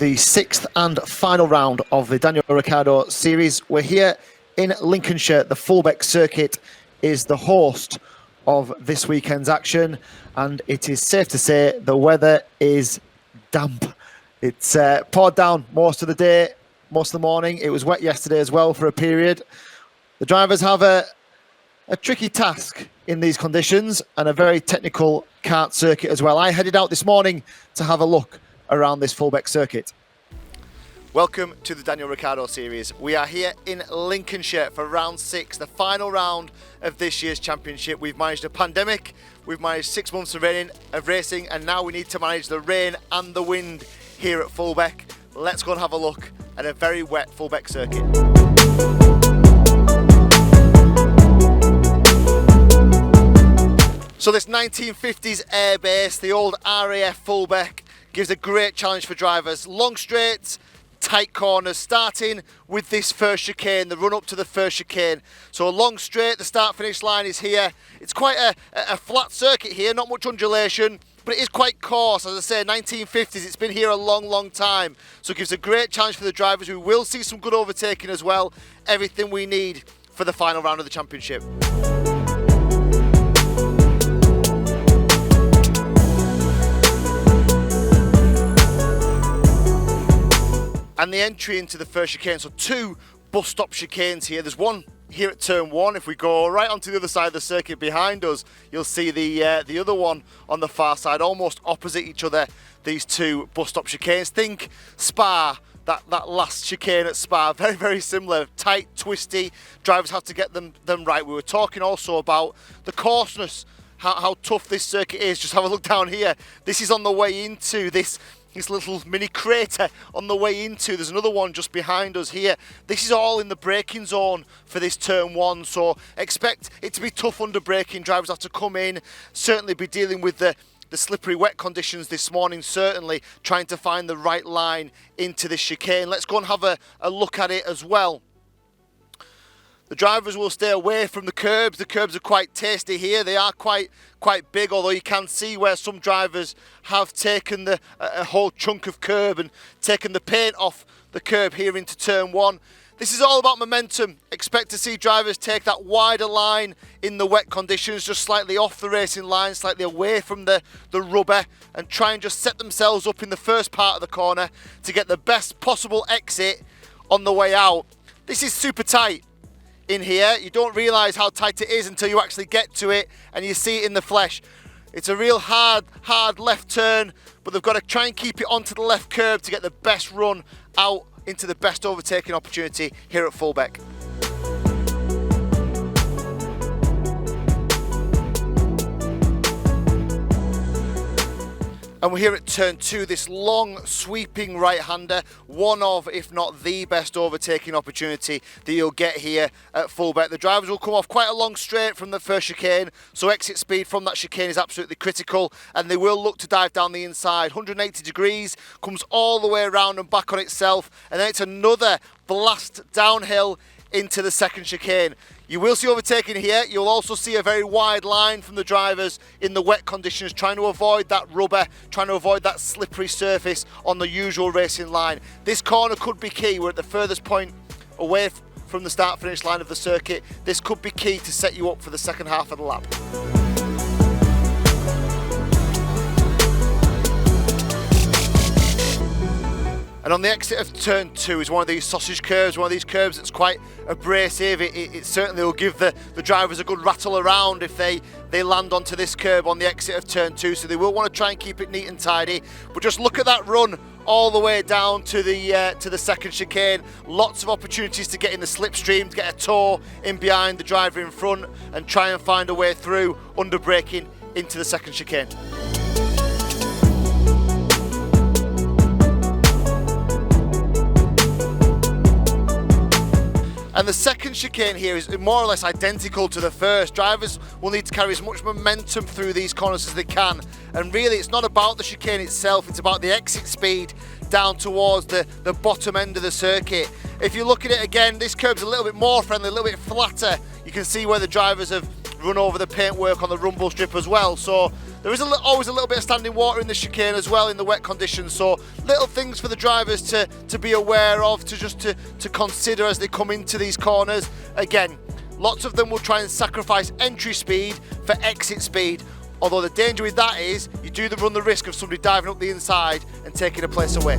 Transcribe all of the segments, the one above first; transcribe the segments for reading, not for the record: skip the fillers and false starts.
the sixth and final round of the Daniel Ricciardo series. We're here in Lincolnshire. The Fulbeck circuit is the host of this weekend's action, and it is safe to say the weather is damp. It's poured down most of the day, most of the morning. It was wet yesterday as well for a period. The drivers have a tricky task in these conditions and a very technical kart circuit as well. I headed out this morning to have a look around this Fulbeck circuit. Welcome to the Daniel Ricciardo series. We are here in Lincolnshire for round 6, the final round of this year's championship. We've managed a pandemic, we've managed 6 months of racing, and now we need to manage the rain and the wind here at Fulbeck. Let's go and have a look at a very wet Fulbeck circuit. So this 1950s airbase, the old RAF Fulbeck, gives a great challenge for drivers. Long straights, tight corners, starting with this first chicane, the run up to the first chicane. So a long straight, the start-finish line is here. It's quite a flat circuit here, not much undulation, but it is quite coarse. As I say, 1950s, it's been here a long, long time. So it gives a great challenge for the drivers. We will see some good overtaking as well. Everything we need for the final round of the championship. And the entry into the first chicane, so 2 bus stop chicanes here. There's one here at turn 1. If we go right onto the other side of the circuit behind us, you'll see the other one on the far side, almost opposite each other, these 2 bus stop chicanes. Think Spa, that last chicane at Spa, very, very similar, tight, twisty. Drivers have to get them right. We were talking also about the coarseness, how tough this circuit is. Just have a look down here. This is on the way into this little mini crater on the way into. There's another one just behind us here. This is all in the braking zone for this turn 1, so expect it to be tough under braking. Drivers have to come in, certainly be dealing with the slippery wet conditions this morning, certainly trying to find the right line into this chicane. Let's go and have a look at it as well. The drivers will stay away from the curbs. The curbs are quite tasty here. They are quite big, although you can see where some drivers have taken a whole chunk of curb and taken the paint off the curb here into turn 1. This is all about momentum. Expect to see drivers take that wider line in the wet conditions, just slightly off the racing line, slightly away from the rubber, and try and just set themselves up in the first part of the corner to get the best possible exit on the way out. This is super tight in here. You don't realise how tight it is until you actually get to it and you see it in the flesh. It's a real hard left turn, but they've got to try and keep it onto the left curb to get the best run out into the best overtaking opportunity here at Fulbeck. And we're here at turn 2, this long sweeping right-hander, one of, if not the best overtaking opportunity that you'll get here at Fulbeck. The drivers will come off quite a long straight from the first chicane, so exit speed from that chicane is absolutely critical, and they will look to dive down the inside. 180 degrees, comes all the way around and back on itself, and then it's another blast downhill into the second chicane. You will see overtaking here. You'll also see a very wide line from the drivers in the wet conditions, trying to avoid that rubber, trying to avoid that slippery surface on the usual racing line. This corner could be key. We're at the furthest point away from the start-finish line of the circuit. This could be key to set you up for the second half of the lap. And on the exit of turn 2 is one of these sausage curves, one of these curves that's quite abrasive. It certainly will give the drivers a good rattle around if they land onto this curb on the exit of turn 2. So they will want to try and keep it neat and tidy. But just look at that run all the way down to the second chicane. Lots of opportunities to get in the slipstream, to get a toe in behind the driver in front and try and find a way through under braking into the second chicane. And the second chicane here is more or less identical to the first. Drivers will need to carry as much momentum through these corners as they can. And really, it's not about the chicane itself, it's about the exit speed down towards the bottom end of the circuit. If you look at it again, this curb's a little bit more friendly, a little bit flatter. You can see where the drivers have run over the paintwork on the rumble strip as well. So There is always a little bit of standing water in the chicane as well in the wet conditions, so little things for the drivers to be aware of, to consider as they come into these corners. Again, lots of them will try and sacrifice entry speed for exit speed, although the danger with that is you do run the risk of somebody diving up the inside and taking a place away.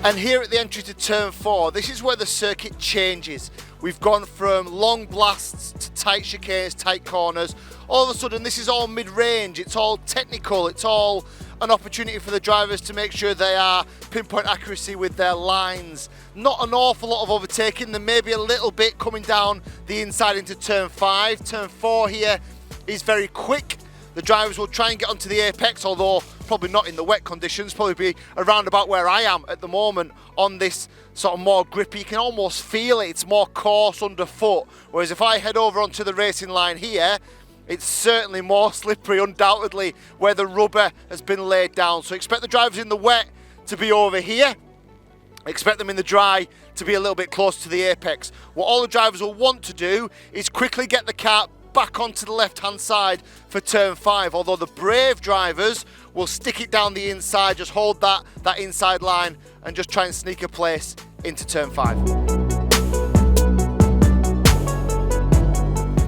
And here at the entry to turn 4, this is where the circuit changes. We've gone from long blasts to tight chicanes, tight corners. All of a sudden, this is all mid-range, it's all technical, it's all an opportunity for the drivers to make sure they are pinpoint accuracy with their lines. Not an awful lot of overtaking, there may be a little bit coming down the inside into turn 5. Turn 4 here is very quick. The drivers will try and get onto the apex, although probably not in the wet conditions, probably be around about where I am at the moment on this sort of more grippy. You can almost feel it, it's more coarse underfoot. Whereas if I head over onto the racing line here, it's certainly more slippery, undoubtedly, where the rubber has been laid down. So expect the drivers in the wet to be over here. Expect them in the dry to be a little bit close to the apex. What all the drivers will want to do is quickly get the car back onto the left-hand side for turn 5, although the brave drivers will stick it down the inside, just hold that inside line and just try and sneak a place into turn 5.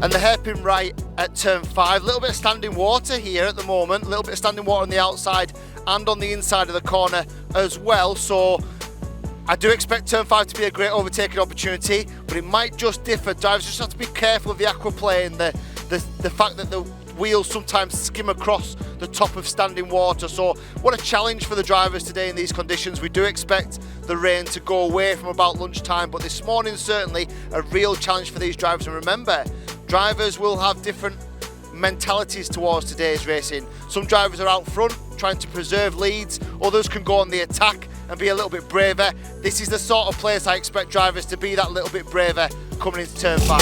And the hairpin right at turn 5, a little bit of standing water here at the moment, a little bit of standing water on the outside and on the inside of the corner as well, so I do expect turn 5 to be a great overtaking opportunity, but it might just differ. Drivers just have to be careful of the aquaplane, the fact that the wheels sometimes skim across the top of standing water. So what a challenge for the drivers today in these conditions. We do expect the rain to go away from about lunchtime, but this morning certainly a real challenge for these drivers. And remember, drivers will have different mentalities towards today's racing. Some drivers are out front trying to preserve leads, others can go on the attack and be a little bit braver. This is the sort of place I expect drivers to be that little bit braver coming into turn 5.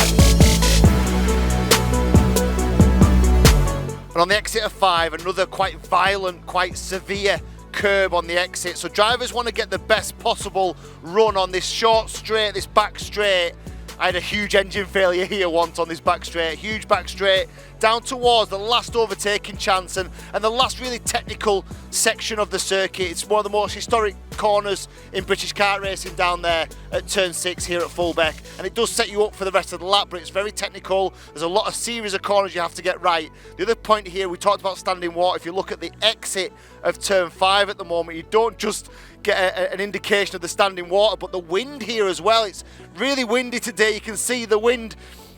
And on the exit of 5, another quite violent, quite severe curb on the exit. So drivers want to get the best possible run on this short straight, this back straight. I had a huge engine failure here once on this back straight, huge back straight, down towards the last overtaking chance and the last really technical section of the circuit. It's one of the most historic corners in British kart racing down there at turn 6 here at Fulbeck, and it does set you up for the rest of the lap, but it's very technical. There's a lot of series of corners you have to get right. The other point here, we talked about standing water. If you look at the exit of turn 5 at the moment, you don't just get an indication of the standing water, but the wind here as well. It's really windy today. You can see the wind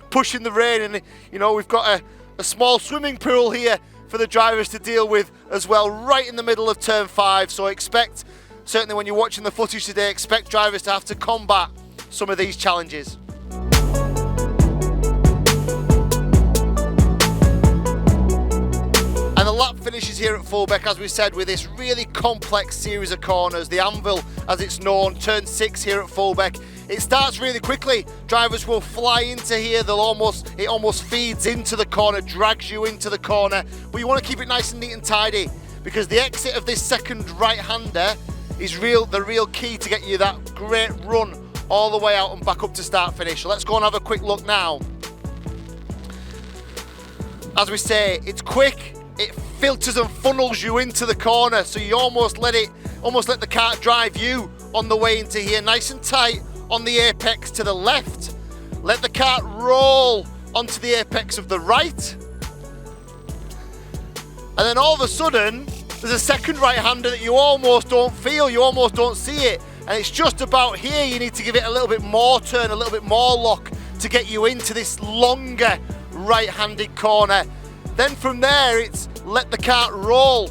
pushing the rain, and you know, we've got a small swimming pool here for the drivers to deal with as well, right in the middle of turn 5. So expect, certainly when you're watching the footage today, expect drivers to have to combat some of these challenges. And the lap finishes here at Fulbeck, as we said, with this really complex series of corners. The anvil, as it's known, turn 6 here at Fulbeck. It starts really quickly. Drivers will fly into here. It almost feeds into the corner, drags you into the corner. But you want to keep it nice and neat and tidy, because the exit of this second right-hander is the real key to get you that great run all the way out and back up to start finish. So let's go and have a quick look now. As we say, it's quick. It filters and funnels you into the corner, so you almost let the kart drive you on the way into here, nice and tight on the apex to the left. Let the kart roll onto the apex of the right, and then all of a sudden there's a second right-hander that you almost don't feel, you almost don't see it, and it's just about here you need to give it a little bit more turn, a little bit more lock to get you into this longer right-handed corner. Then from there, it's let the kart roll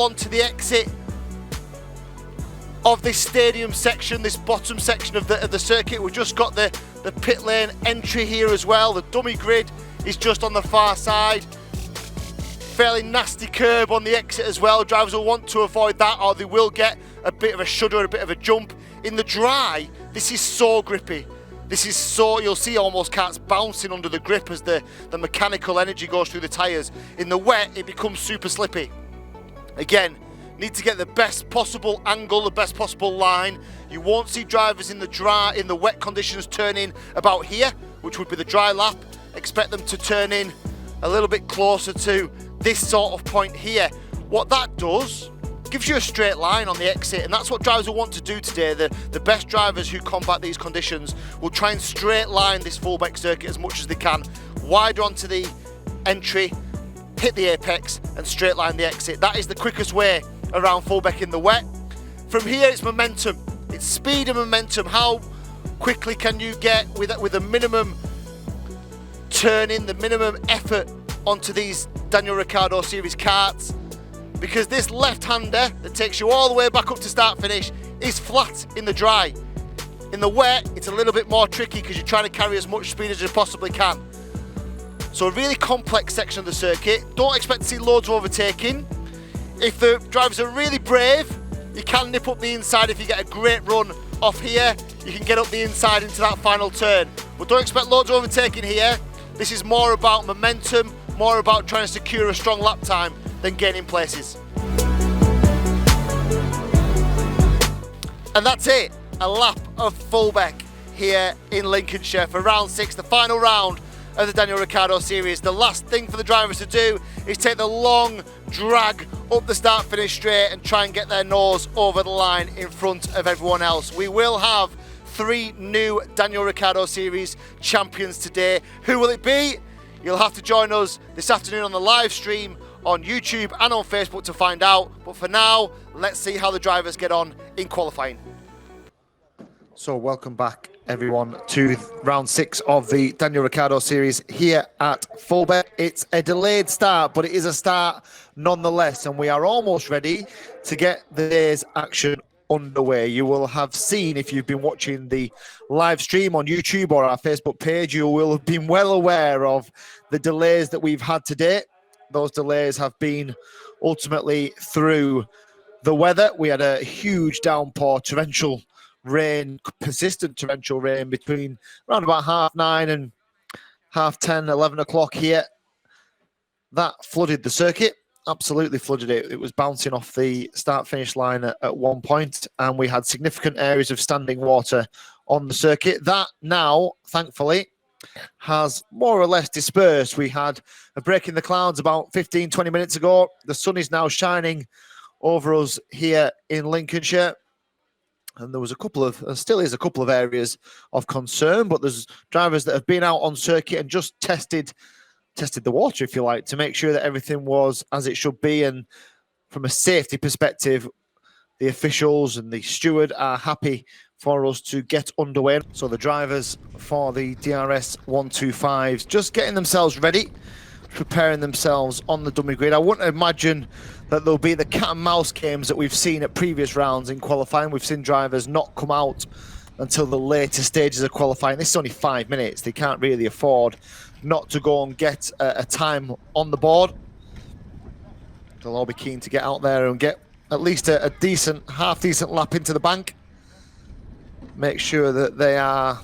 onto the exit of this stadium section, this bottom section of the circuit. We've just got the pit lane entry here as well. The dummy grid is just on the far side. Fairly nasty curb on the exit as well. Drivers will want to avoid that, or they will get a bit of a shudder, a bit of a jump. In the dry, this is so grippy. You'll see almost karts bouncing under the grip as the mechanical energy goes through the tyres. In the wet, it becomes super slippy. Again, need to get the best possible angle, the best possible line. You won't see drivers in the wet conditions turn in about here, which would be the dry lap. Expect them to turn in a little bit closer to this sort of point here. What that does, gives you a straight line on the exit, and that's what drivers will want to do today. The best drivers who combat these conditions will try and straight line this Fulbeck circuit as much as they can, wider onto the entry, hit the apex and straight line the exit. That is the quickest way around Fulbeck in the wet. From here it's momentum, it's speed and momentum. How quickly can you get with a minimum turn in, the minimum effort onto these Daniel Ricciardo series karts, because this left-hander that takes you all the way back up to start finish is flat in the dry. In the wet it's a little bit more tricky because you're trying to carry as much speed as you possibly can. So a really complex section of the circuit. Don't expect to see loads of overtaking. If the drivers are really brave, you can nip up the inside. If you get a great run off here, you can get up the inside into that final turn. But don't expect loads of overtaking here. This is more about momentum, more about trying to secure a strong lap time than gaining places. And that's it, a lap of Fulbeck here in Lincolnshire for round 6, the final round of the Daniel Ricciardo series. The last thing for the drivers to do is take the long drag up the start finish straight and try and get their nose over the line in front of everyone else. We will have 3 new Daniel Ricciardo series champions today. Who will it be? You'll have to join us this afternoon on the live stream on YouTube and on Facebook to find out. But for now, let's see how the drivers get on in qualifying. So welcome back everyone to round 6 of the Daniel Ricciardo series here at Fulbeck. It's a delayed start, but it is a start nonetheless, and we are almost ready to get the day's action underway. You will have seen, if you've been watching the live stream on YouTube or our Facebook page, you will have been well aware of the delays that we've had today. Those delays have been ultimately through the weather. We had a huge downpour, torrential rain, persistent torrential rain between around about 9:30 and 10:30, 11 o'clock here. That flooded the circuit, absolutely flooded it. It was bouncing off the start-finish line at one point, and we had significant areas of standing water on the circuit. That now, thankfully, has more or less dispersed. We had a break in the clouds about 15-20 minutes ago. The sun is now shining over us here in Lincolnshire. And there was still is a couple of areas of concern, but there's drivers that have been out on circuit and just tested the water, if you like, to make sure that everything was as it should be. And from a safety perspective, the officials and the steward are happy for us to get underway. So the drivers for the DRS125s just getting themselves ready, preparing themselves on the dummy grid. I wouldn't imagine that there'll be the cat and mouse games that we've seen at previous rounds in qualifying. We've seen drivers not come out until the later stages of qualifying. This is only 5 minutes. They can't really afford not to go and get a time on the board. They'll all be keen to get out there and get at least a decent, half-decent lap into the bank. Make sure that they are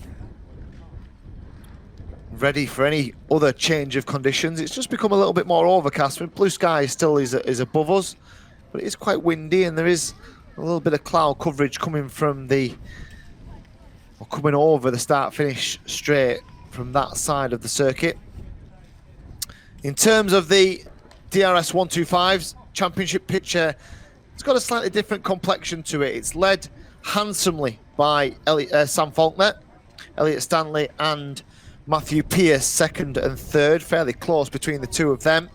ready for any other change of conditions. It's just become a little bit more overcast. Blue sky still is above us, but it is quite windy, and there is a little bit of cloud coverage coming coming over the start-finish straight from that side of the circuit. In terms of the DRS125's championship picture, it's got a slightly different complexion to it. It's led handsomely by Sam Faulkner, Elliott Stanley and Matthew Pearce, 2nd and 3rd, fairly close between the two of them.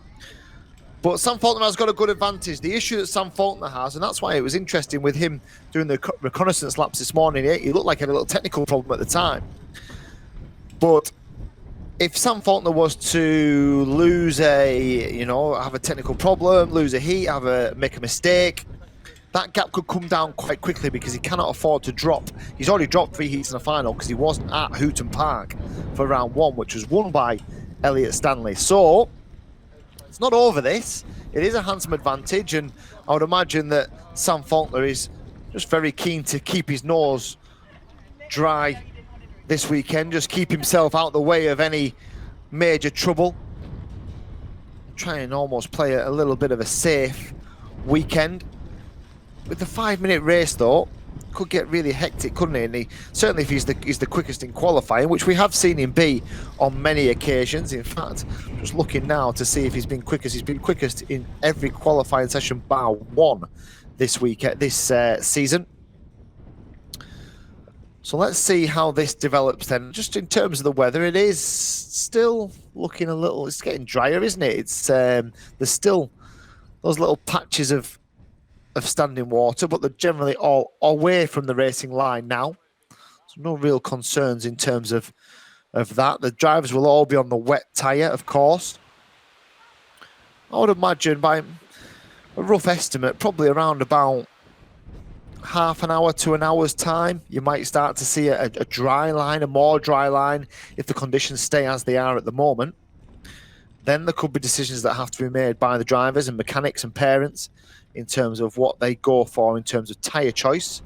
But Sam Faulkner has got a good advantage. The issue that Sam Faulkner has, and that's why it was interesting with him doing the reconnaissance laps this morning, he looked like he had a little technical problem at the time. But if Sam Faulkner was to lose have a technical problem, lose a heat, make a mistake, that gap could come down quite quickly because he cannot afford to drop. He's already dropped 3 heats in the final because he wasn't at Hooton Park for round 1, which was won by Elliott Stanley. So it's not over this. It is a handsome advantage, and I would imagine that Sam Faulkner is just very keen to keep his nose dry this weekend, just keep himself out the way of any major trouble. Try and almost play a little bit of a safe weekend. with the 5-minute race though, could get really hectic, couldn't it? And certainly if he's the quickest in qualifying, which we have seen him be on many occasions. In fact, just looking now to see if he's been quickest. He's been quickest in every qualifying session bar one this week, this season. So let's see how this develops then. Just in terms of the weather, it is still looking a little, it's getting drier, isn't it? It's there's still those little patches of standing water, but they're generally all away from the racing line now. So no real concerns in terms of that. The drivers will all be on the wet tyre, of course. I would imagine by a rough estimate, probably around about half an hour to an hour's time, you might start to see a dry line, a more dry line, if the conditions stay as they are at the moment. Then there could be decisions that have to be made by the drivers and mechanics and parents in terms of what they go for in terms of tyre choice.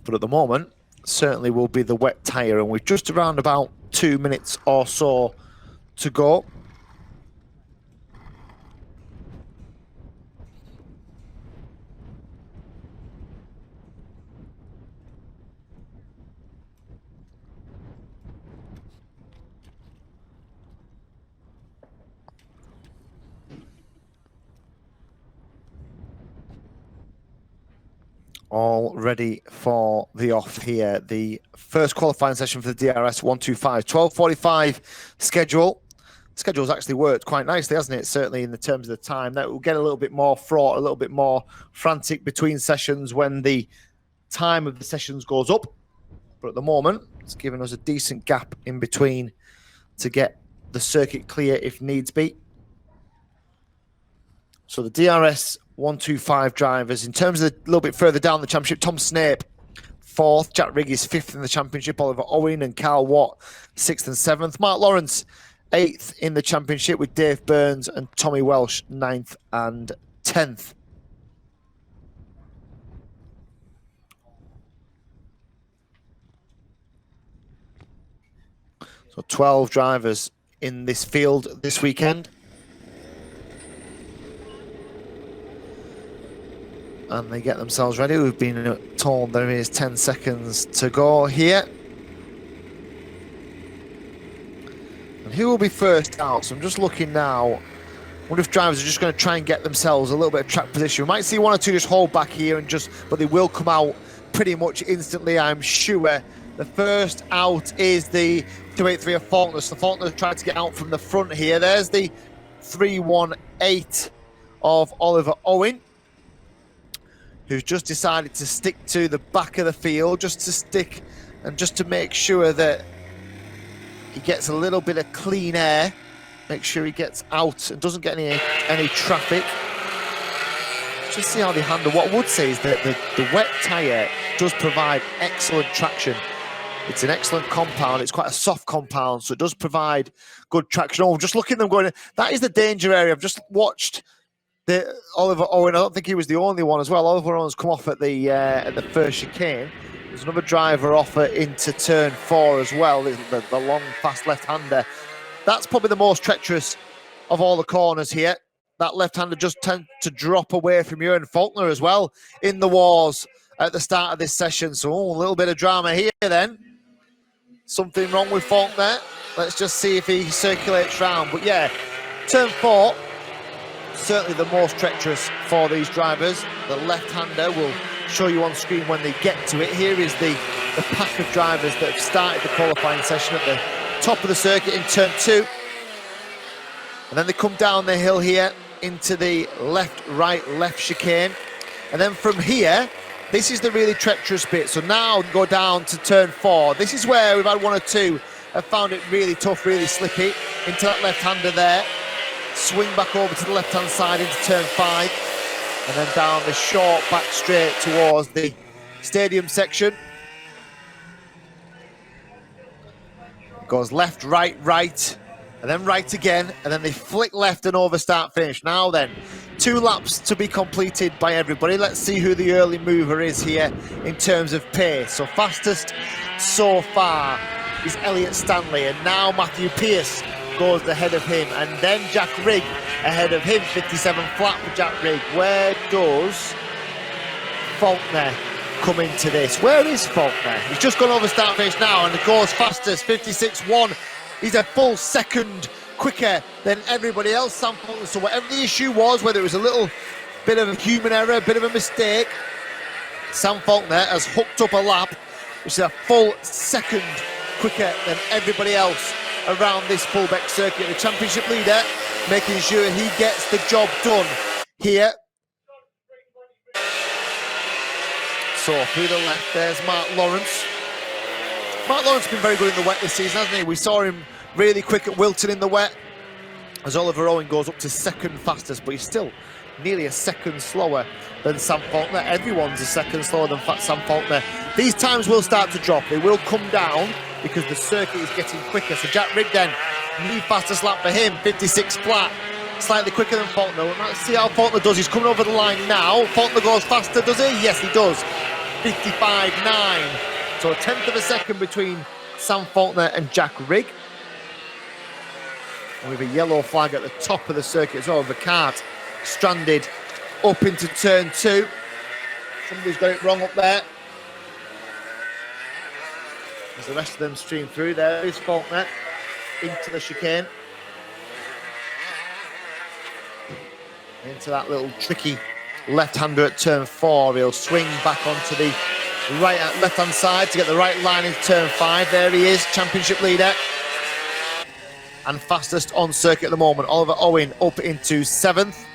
But at the moment, certainly will be the wet tyre, and we're just around about 2 minutes or so to go. All ready for the off here. The first qualifying session for the DRS125, 12:45 schedule. The schedule's actually worked quite nicely, hasn't it? Certainly in the terms of the time. That will get a little bit more fraught, a little bit more frantic between sessions when the time of the sessions goes up. But at the moment, it's given us a decent gap in between to get the circuit clear if needs be. So the DRS125 drivers, in terms of a little bit further down the championship, Tom Snape, 4th, Jack Rigg is 5th in the championship, Oliver Owen and Carl Watt, 6th and 7th. Mark Lawrence, 8th in the championship with Dave Burns and Tommy Welsh, 9th and 10th. So 12 drivers in this field this weekend. And they get themselves ready. We've been told there is 10 seconds to go here. And who will be first out? So I'm just looking now. I wonder if drivers are just going to try and get themselves a little bit of track position. We might see one or two just hold back here and but they will come out pretty much instantly, I'm sure. The first out is the 283 of Faulkner. So Faulkner tried to get out from the front here. There's the 318 of Oliver Owen, who's just decided to stick to the back of the field, just to stick and just to make sure that he gets a little bit of clean air, make sure he gets out and doesn't get any traffic. Just see how they handle. What I would say is that the wet tyre does provide excellent traction. It's an excellent compound. It's quite a soft compound, so it does provide good traction. Oh, just look at them going. That is the danger area. I've just watched Oliver Owen. I don't think he was the only one as well. Oliver Owen's come off at the first chicane. There's another driver off into turn 4 as well. The long, fast left-hander. That's probably the most treacherous of all the corners here. That left-hander just tends to drop away from you, and Faulkner as well in the wars at the start of this session. So a little bit of drama here then. Something wrong with Faulkner. Let's just see if he circulates round. But yeah, turn 4. Certainly the most treacherous for these drivers. The left-hander will show you on screen when they get to it. Here is the pack of drivers that have started the qualifying session at the top of the circuit in turn 2. And then they come down the hill here into the left, right, left chicane. And then from here, this is the really treacherous bit. So now go down to turn 4. This is where we've had one or two have found it really tough, really slippy into that left-hander there. Swing back over to the left-hand side into turn 5, and then down the short back straight towards the stadium section. It goes left, right, right, and then right again, and then they flick left and over start finish. Now then, 2 laps to be completed by everybody. Let's see who the early mover is here in terms of pace. So fastest so far is Elliot Stanley, and now Matthew Pearce goes ahead of him, and then Jack Rigg ahead of him, 57 flat for Jack Rigg. Where does Faulkner come into this? Where is Faulkner? He's just gone over start finish now, and it goes fastest, 56.1. He's a full second quicker than everybody else, Sam Faulkner. So whatever the issue was, whether it was a little bit of a human error, a bit of a mistake, Sam Faulkner has hooked up a lap, which is a full second quicker than everybody else around this Fulbeck circuit. The championship leader making sure he gets the job done here. So through the left, there's Mark Lawrence. Mark Lawrence has been very good in the wet this season, hasn't he? We saw him really quick at Wilton in the wet, as Oliver Owen goes up to second fastest, but he's still nearly a second slower than Sam Faulkner. Everyone's a second slower than Sam Faulkner. These times will start to drop. They will come down because the circuit is getting quicker. So Jack Rigg then, new fastest lap for him, 56 flat. Slightly quicker than Faulkner. Let's see how Faulkner does. He's coming over the line now. Faulkner goes faster, does he? Yes, he does. 55.9. So a tenth of a second between Sam Faulkner and Jack Rigg. And with a yellow flag at the top of the circuit as well. The kart stranded up into turn 2. Somebody's got it wrong up there. As the rest of them stream through, there is Faulkner into the chicane. Into that little tricky left-hander at turn 4. He'll swing back onto the left-hand side to get the right line in turn 5. There he is, championship leader. And fastest on circuit at the moment. Oliver Owen up into 7th.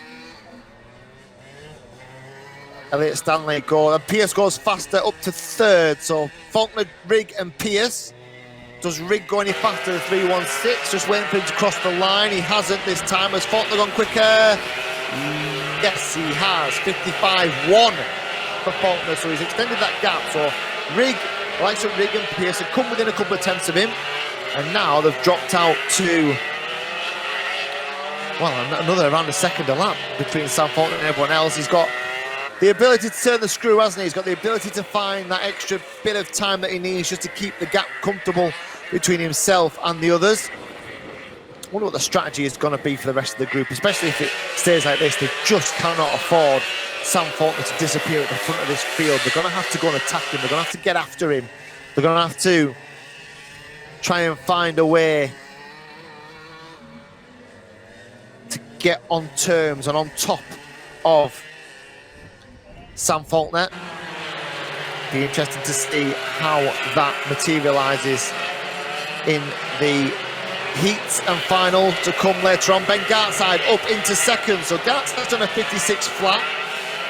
Elliott Stanley goes, and Pierce goes faster up to 3rd. So Faulkner, Rigg and Pierce. Does Rigg go any faster? 3.16, just waiting for him to cross the line. He hasn't this time. Has Faulkner gone quicker? Yes, he has. 55.1 for Faulkner, so he's extended that gap. So Rigg, likes of Rigg and Pierce have come within a couple of tenths of him. And now they've dropped out to, well, another around a second a lap between Sam Faulkner and everyone else. He's got the ability to turn the screw, hasn't he? He's got the ability to find that extra bit of time that he needs just to keep the gap comfortable between himself and the others. I wonder what the strategy is going to be for the rest of the group, especially if it stays like this. They just cannot afford Sam Faulkner to disappear at the front of this field. They're going to have to go and attack him. They're going to have to get after him. They're going to have to try and find a way to get on terms and on top of Sam Faulkner. Be interesting to see how that materialises in the heats and final to come later on. Ben Gartside up into 2nd, so Gartside's done a 56 flat,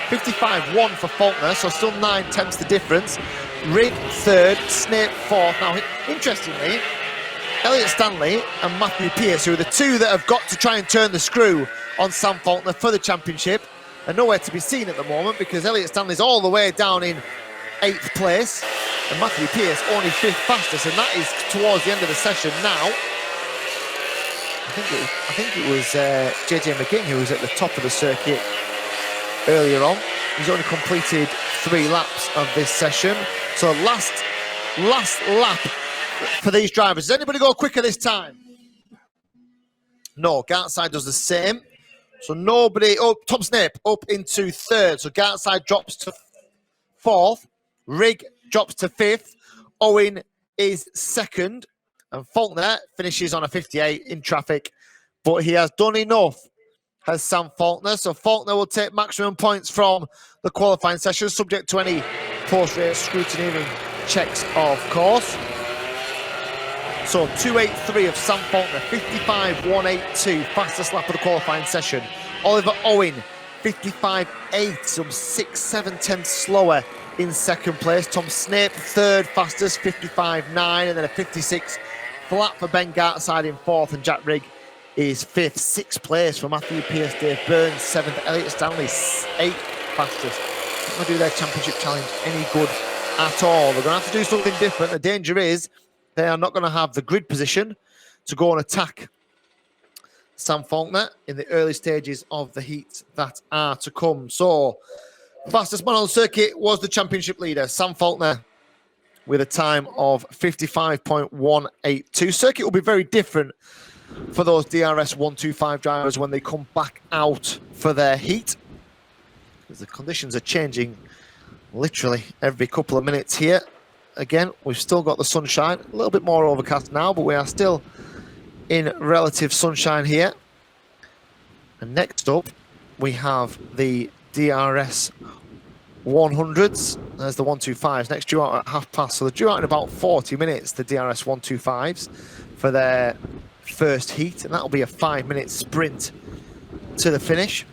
55.1 for Faulkner, so still 9 tenths the difference. Rigg 3rd, Snape 4th. Now, interestingly, Elliott Stanley and Matthew Pierce, who are the two that have got to try and turn the screw on Sam Faulkner for the championship, are nowhere to be seen at the moment because Elliott Stanley's all the way down in 8th place and Matthew Pierce only 5th fastest, and that is towards the end of the session now. I think it was JJ McGinn who was at the top of the circuit earlier on. He's only completed 3 laps of this session. So last lap for these drivers. Does anybody go quicker this time? No, Gartside does the same. So nobody, Tom Snape up into 3rd. So Gartside drops to 4th. Rigg drops to 5th. Owen is 2nd. And Faulkner finishes on a 58 in traffic. But he has done enough, has Sam Faulkner. So Faulkner will take maximum points from the qualifying session, subject to any post-race scrutineering checks, of course. So 2.83 of Sam Faulkner, 55.182, fastest lap of the qualifying session. Oliver Owen, 55.8, some 6-7 tenths slower in 2nd place. Tom Snape, 3rd fastest, 55.9, and then a 56 flat for Ben Gartside in 4th, and Jack Rigg is 5th. 6th place for Matthew Pierce, Dave Burns, 7th, Elliott Stanley, 8th fastest. Not going to do their championship challenge any good at all. They're going to have to do something different. The danger is they are not going to have the grid position to go and attack Sam Faulkner in the early stages of the heats that are to come. So, fastest man on the circuit was the championship leader, Sam Faulkner, with a time of 55.182. Circuit will be very different for those DRS125 drivers when they come back out for their heat, because the conditions are changing literally every couple of minutes here. Again, we've still got the sunshine, a little bit more overcast now, but we are still in relative sunshine here. And next up, we have the DRS 100s. There's the 125s next due out at half past, so they're due out in about 40 minutes, the DRS 125s, for their first heat, and that'll be a 5-minute sprint to the finish.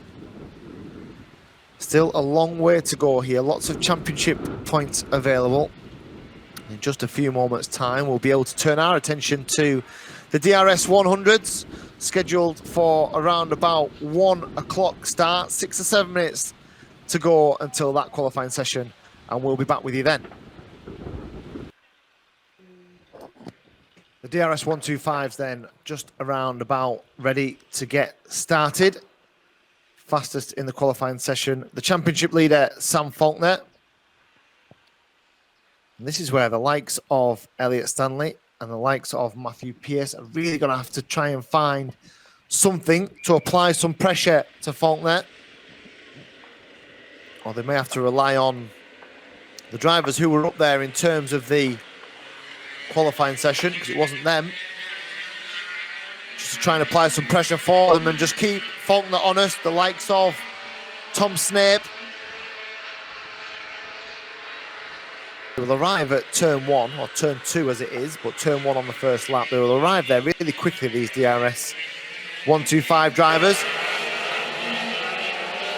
Still a long way to go here, lots of championship points available. In just a few moments time, we'll be able to turn our attention to the DRS 100s, scheduled for around about 1 o'clock start, 6 or 7 minutes to go until that qualifying session, and we'll be back with you then. The DRS 125s then just around about ready to get started. Fastest in the qualifying session, the championship leader Sam Faulkner. And this is where the likes of Elliott Stanley and the likes of Matthew Pearce are really going to have to try and find something to apply some pressure to Faulkner. Or they may have to rely on the drivers who were up there in terms of the qualifying session, because it wasn't them. Just to try and apply some pressure for them and just keep Faulkner honest, the likes of Tom Snape. They will arrive at turn 1, or turn 2 as it is, but turn 1 on the first lap. They will arrive there really quickly, these DRS 125 drivers.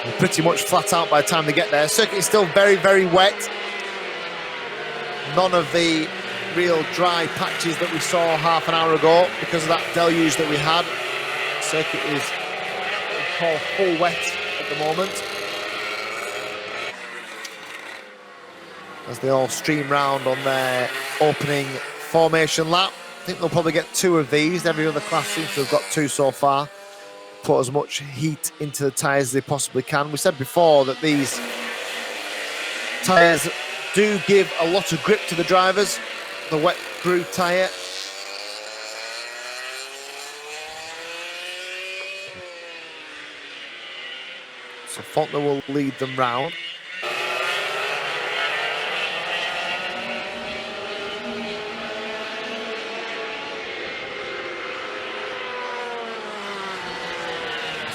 They're pretty much flat out by the time they get there. Circuit is still very, very wet. None of the real dry patches that we saw half an hour ago because of that deluge that we had. Circuit is called full wet at the moment, as they all stream round on their opening formation lap. I think they'll probably get 2 of these. Every other class seems to have got 2 so far. Put as much heat into the tyres as they possibly can. We said before that these tyres do give a lot of grip to the drivers, the wet groove tyre. So Faulkner will lead them round.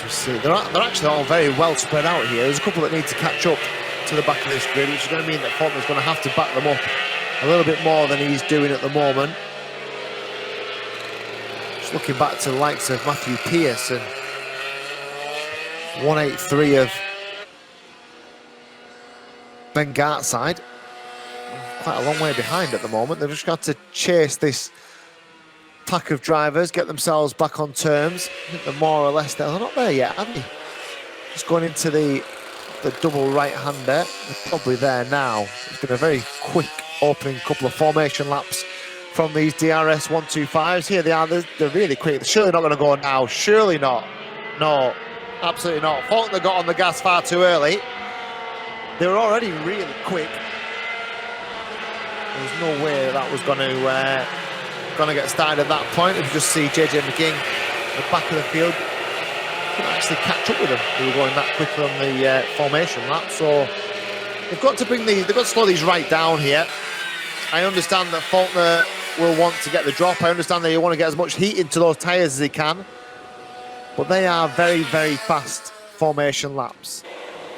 See, they're actually all very well spread out here. There's a couple that need to catch up to the back of this grid, which is going to mean that Faulkner's going to have to back them up a little bit more than he's doing at the moment. Just looking back to the likes of Matthew Pearce and 183 of Ben Gartside. Quite a long way behind at the moment. They've just got to chase this pack of drivers, get themselves back on terms. I think they're more or less there. They're not there yet, are they? Just going into the double right-hander. They're probably there now. It's been a very quick opening couple of formation laps from these DRS 125s. Here they are. They're really quick. They're surely not going to go now. Surely not. No, absolutely not. Faulkner got on the gas far too early. They were already really quick. There was no way that was going to get started at that point. If you just see JJ McGing at the back of the field, couldn't actually catch up with them. They were going that quickly on the formation lap. So they've got to slow these right down here. I understand that Faulkner will want to get the drop. I understand that you want to get as much heat into those tyres as he can. But they are very, very fast formation laps.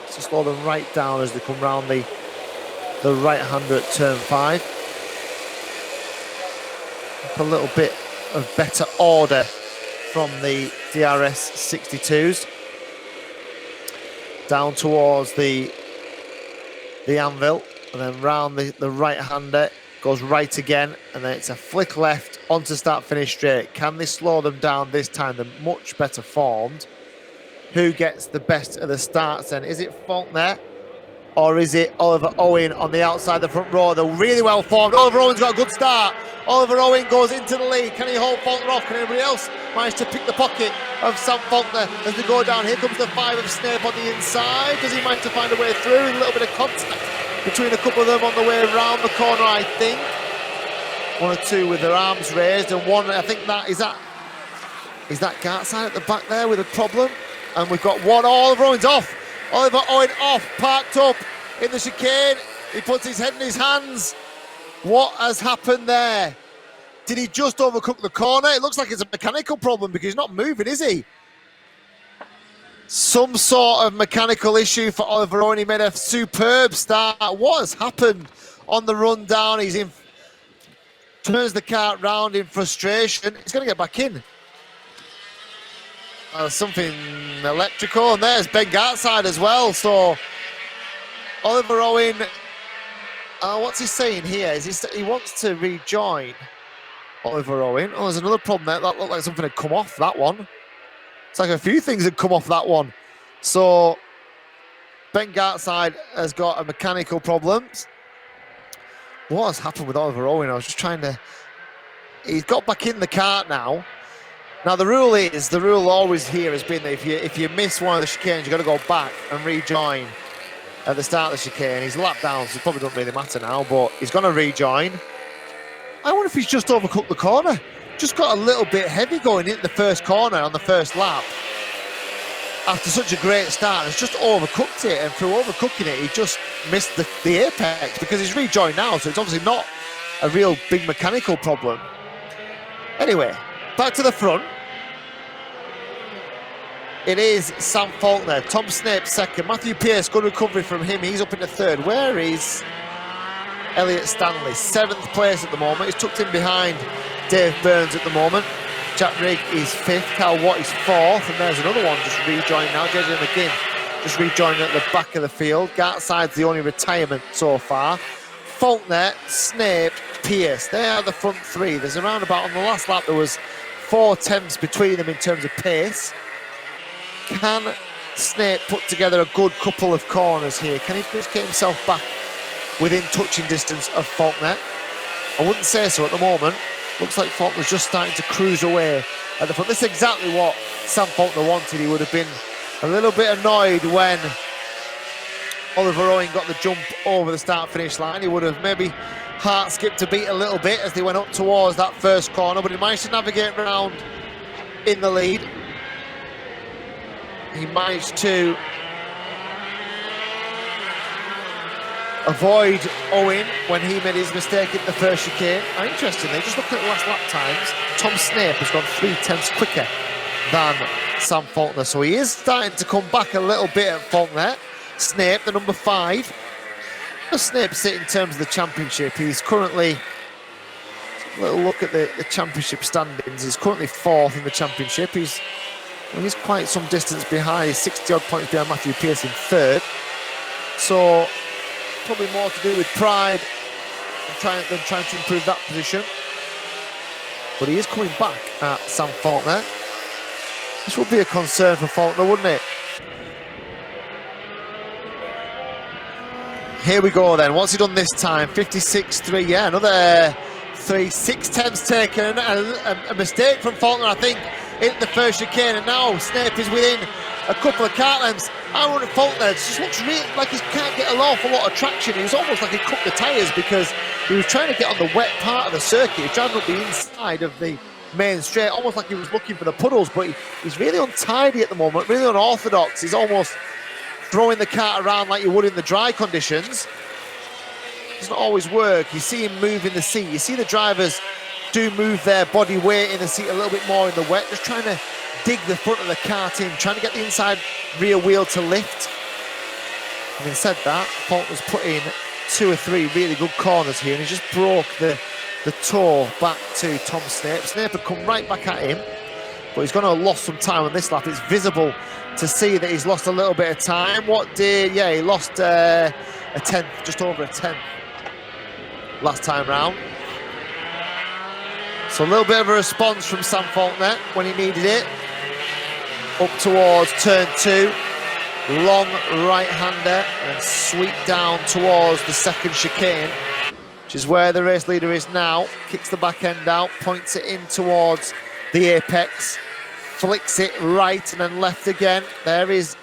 So slow them right down as they come round the right-hander at turn 5. A little bit of better order from the DRS 62s. Down towards the anvil, and then round the right-hander, goes right again, and then it's a flick left onto start-finish straight. Can they slow them down this time? They're much better formed. Who gets the best of the starts then? Is it Faulkner? Or is it Oliver Owen on the outside the front row? They're really well formed. Oliver Owen's got a good start. Oliver Owen goes into the lead. Can he hold Faulkner off? Can anybody else manage to pick the pocket of Sam Faulkner as they go down? Here comes the 5 of Snape on the inside. Does he manage to find a way through? A little bit of contact between a couple of them on the way around the corner, I think. 1 or 2 with their arms raised, and 1, I think that is that Is that Gartside at the back there with a problem? And we've got one. Oliver Owen's off. Oliver Owen off, parked up in the chicane. He puts his head in his hands. What has happened there? Did he just overcook the corner? It looks like it's a mechanical problem because he's not moving, is he? Some sort of mechanical issue for Oliver Owen. He made a superb start. What has happened on the run down? He's in, turns the car round in frustration. He's going to get back in. Something electrical, and there's Ben Gartside as well. So Oliver Owen, what's he saying here? He wants to rejoin Oliver Owen. Oh, there's another problem there. That looked like something had come off that one. It's like a few things had come off that one. So Ben Gartside has got a mechanical problem. What has happened with Oliver Owen? I was just trying to... He's got back in the kart now. Now the rule always here has been that if you miss one of the chicanes, you've got to go back and rejoin at the start of the chicane. He's lapped down, so it probably doesn't really matter now, but he's going to rejoin. I wonder if he's just overcooked the corner. Just got a little bit heavy going into the first corner on the first lap. After such a great start, has just overcooked it, and through overcooking it, he just missed the apex because he's rejoined now, so it's obviously not a real big mechanical problem. Anyway, back to the front. It is Sam Faulkner, Tom Snape second, Matthew Pearce, good recovery from him, he's up into third. Where is Elliot Stanley? 7th place at the moment, he's tucked in behind Dave Burns at the moment. Jack Rigg is 5th, Cal Watt is 4th, and there's another one just rejoining now, JJ McGinn just rejoining at the back of the field. Gartside's the only retirement so far. Faulkner, Snape, Pearce, they are the front three. There's around about, on the last lap there was 4 tenths between them in terms of pace. Can Snape put together a good couple of corners here? Can he just get himself back within touching distance of Faulkner? I wouldn't say so at the moment. Looks like Faulkner's just starting to cruise away at the front. This is exactly what Sam Faulkner wanted. He would have been a little bit annoyed when Oliver Owen got the jump over the start-finish line. He would have maybe heart skipped a beat a little bit as they went up towards that first corner, but he managed to navigate around in the lead. He managed to avoid Owen when he made his mistake at the first chicane. Interestingly, just looking at the last lap times, Tom Snape has gone 3 tenths quicker than Sam Faulkner, so he is starting to come back a little bit at Faulkner. Snape, the number 5. Where Snape sit in terms of the championship? He's currently, a little look at the championship standings, he's currently 4th in the championship. He's quite some distance behind, he's 60 odd points behind Matthew Pearce in 3rd. So probably more to do with pride than trying to improve that position. But he is coming back at Sam Faulkner. This would be a concern for Faulkner, wouldn't it? Here we go then. What's he done this time? 56.3. Yeah, another 6 tenths taken. A mistake from Faulkner, I think, in the first chicane. And now Snape is within a couple of kart lengths. I wouldn't Faulkner. It just looks really like he can't get an awful lot of traction. He was almost like he cut the tyres because he was trying to get on the wet part of the circuit. He was driving up the inside of the main straight, almost like he was looking for the puddles, but he's really untidy at the moment, really unorthodox. He's almost throwing the kart around like you would in the dry conditions. Doesn't always work. You see him move in the seat. You see the drivers do move their body weight in the seat a little bit more in the wet, just trying to dig the front of the kart in, trying to get the inside rear wheel to lift. Having said that, Faulkner's put in 2 or 3 really good corners here, and he just broke the toe back to Tom Snape. Snape had come right back at him, but he's going to have lost some time on this lap. It's visible to see that he's lost a little bit of time. He lost a 10th, just over a 10th last time round. So a little bit of a response from Sam Faulkner when he needed it. Up towards turn 2, long right-hander, and sweep down towards the second chicane, which is where the race leader is now. Kicks the back end out, points it in towards the apex, flicks it right and then left again. There is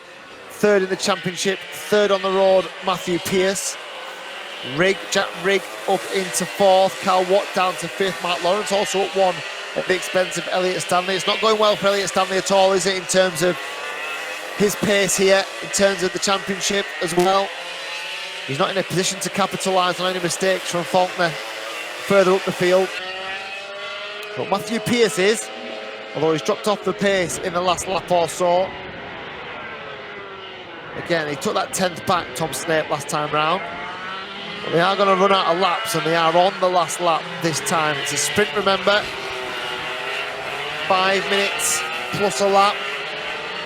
3rd in the championship, 3rd on the road, Matthew Pearce. Jack Rigg up into 4th, Cal Watt down to 5th, Mark Lawrence also up 1 at the expense of Elliott Stanley. It's not going well for Elliott Stanley at all, is it, in terms of his pace here, in terms of the championship as well. He's not in a position to capitalise on any mistakes from Faulkner further up the field. But Matthew Pearce is, although he's dropped off the pace in the last lap or so. Again, he took that 10th back, Tom Snape, last time round. But they are going to run out of laps, and they are on the last lap this time. It's a sprint, remember. 5 minutes plus a lap.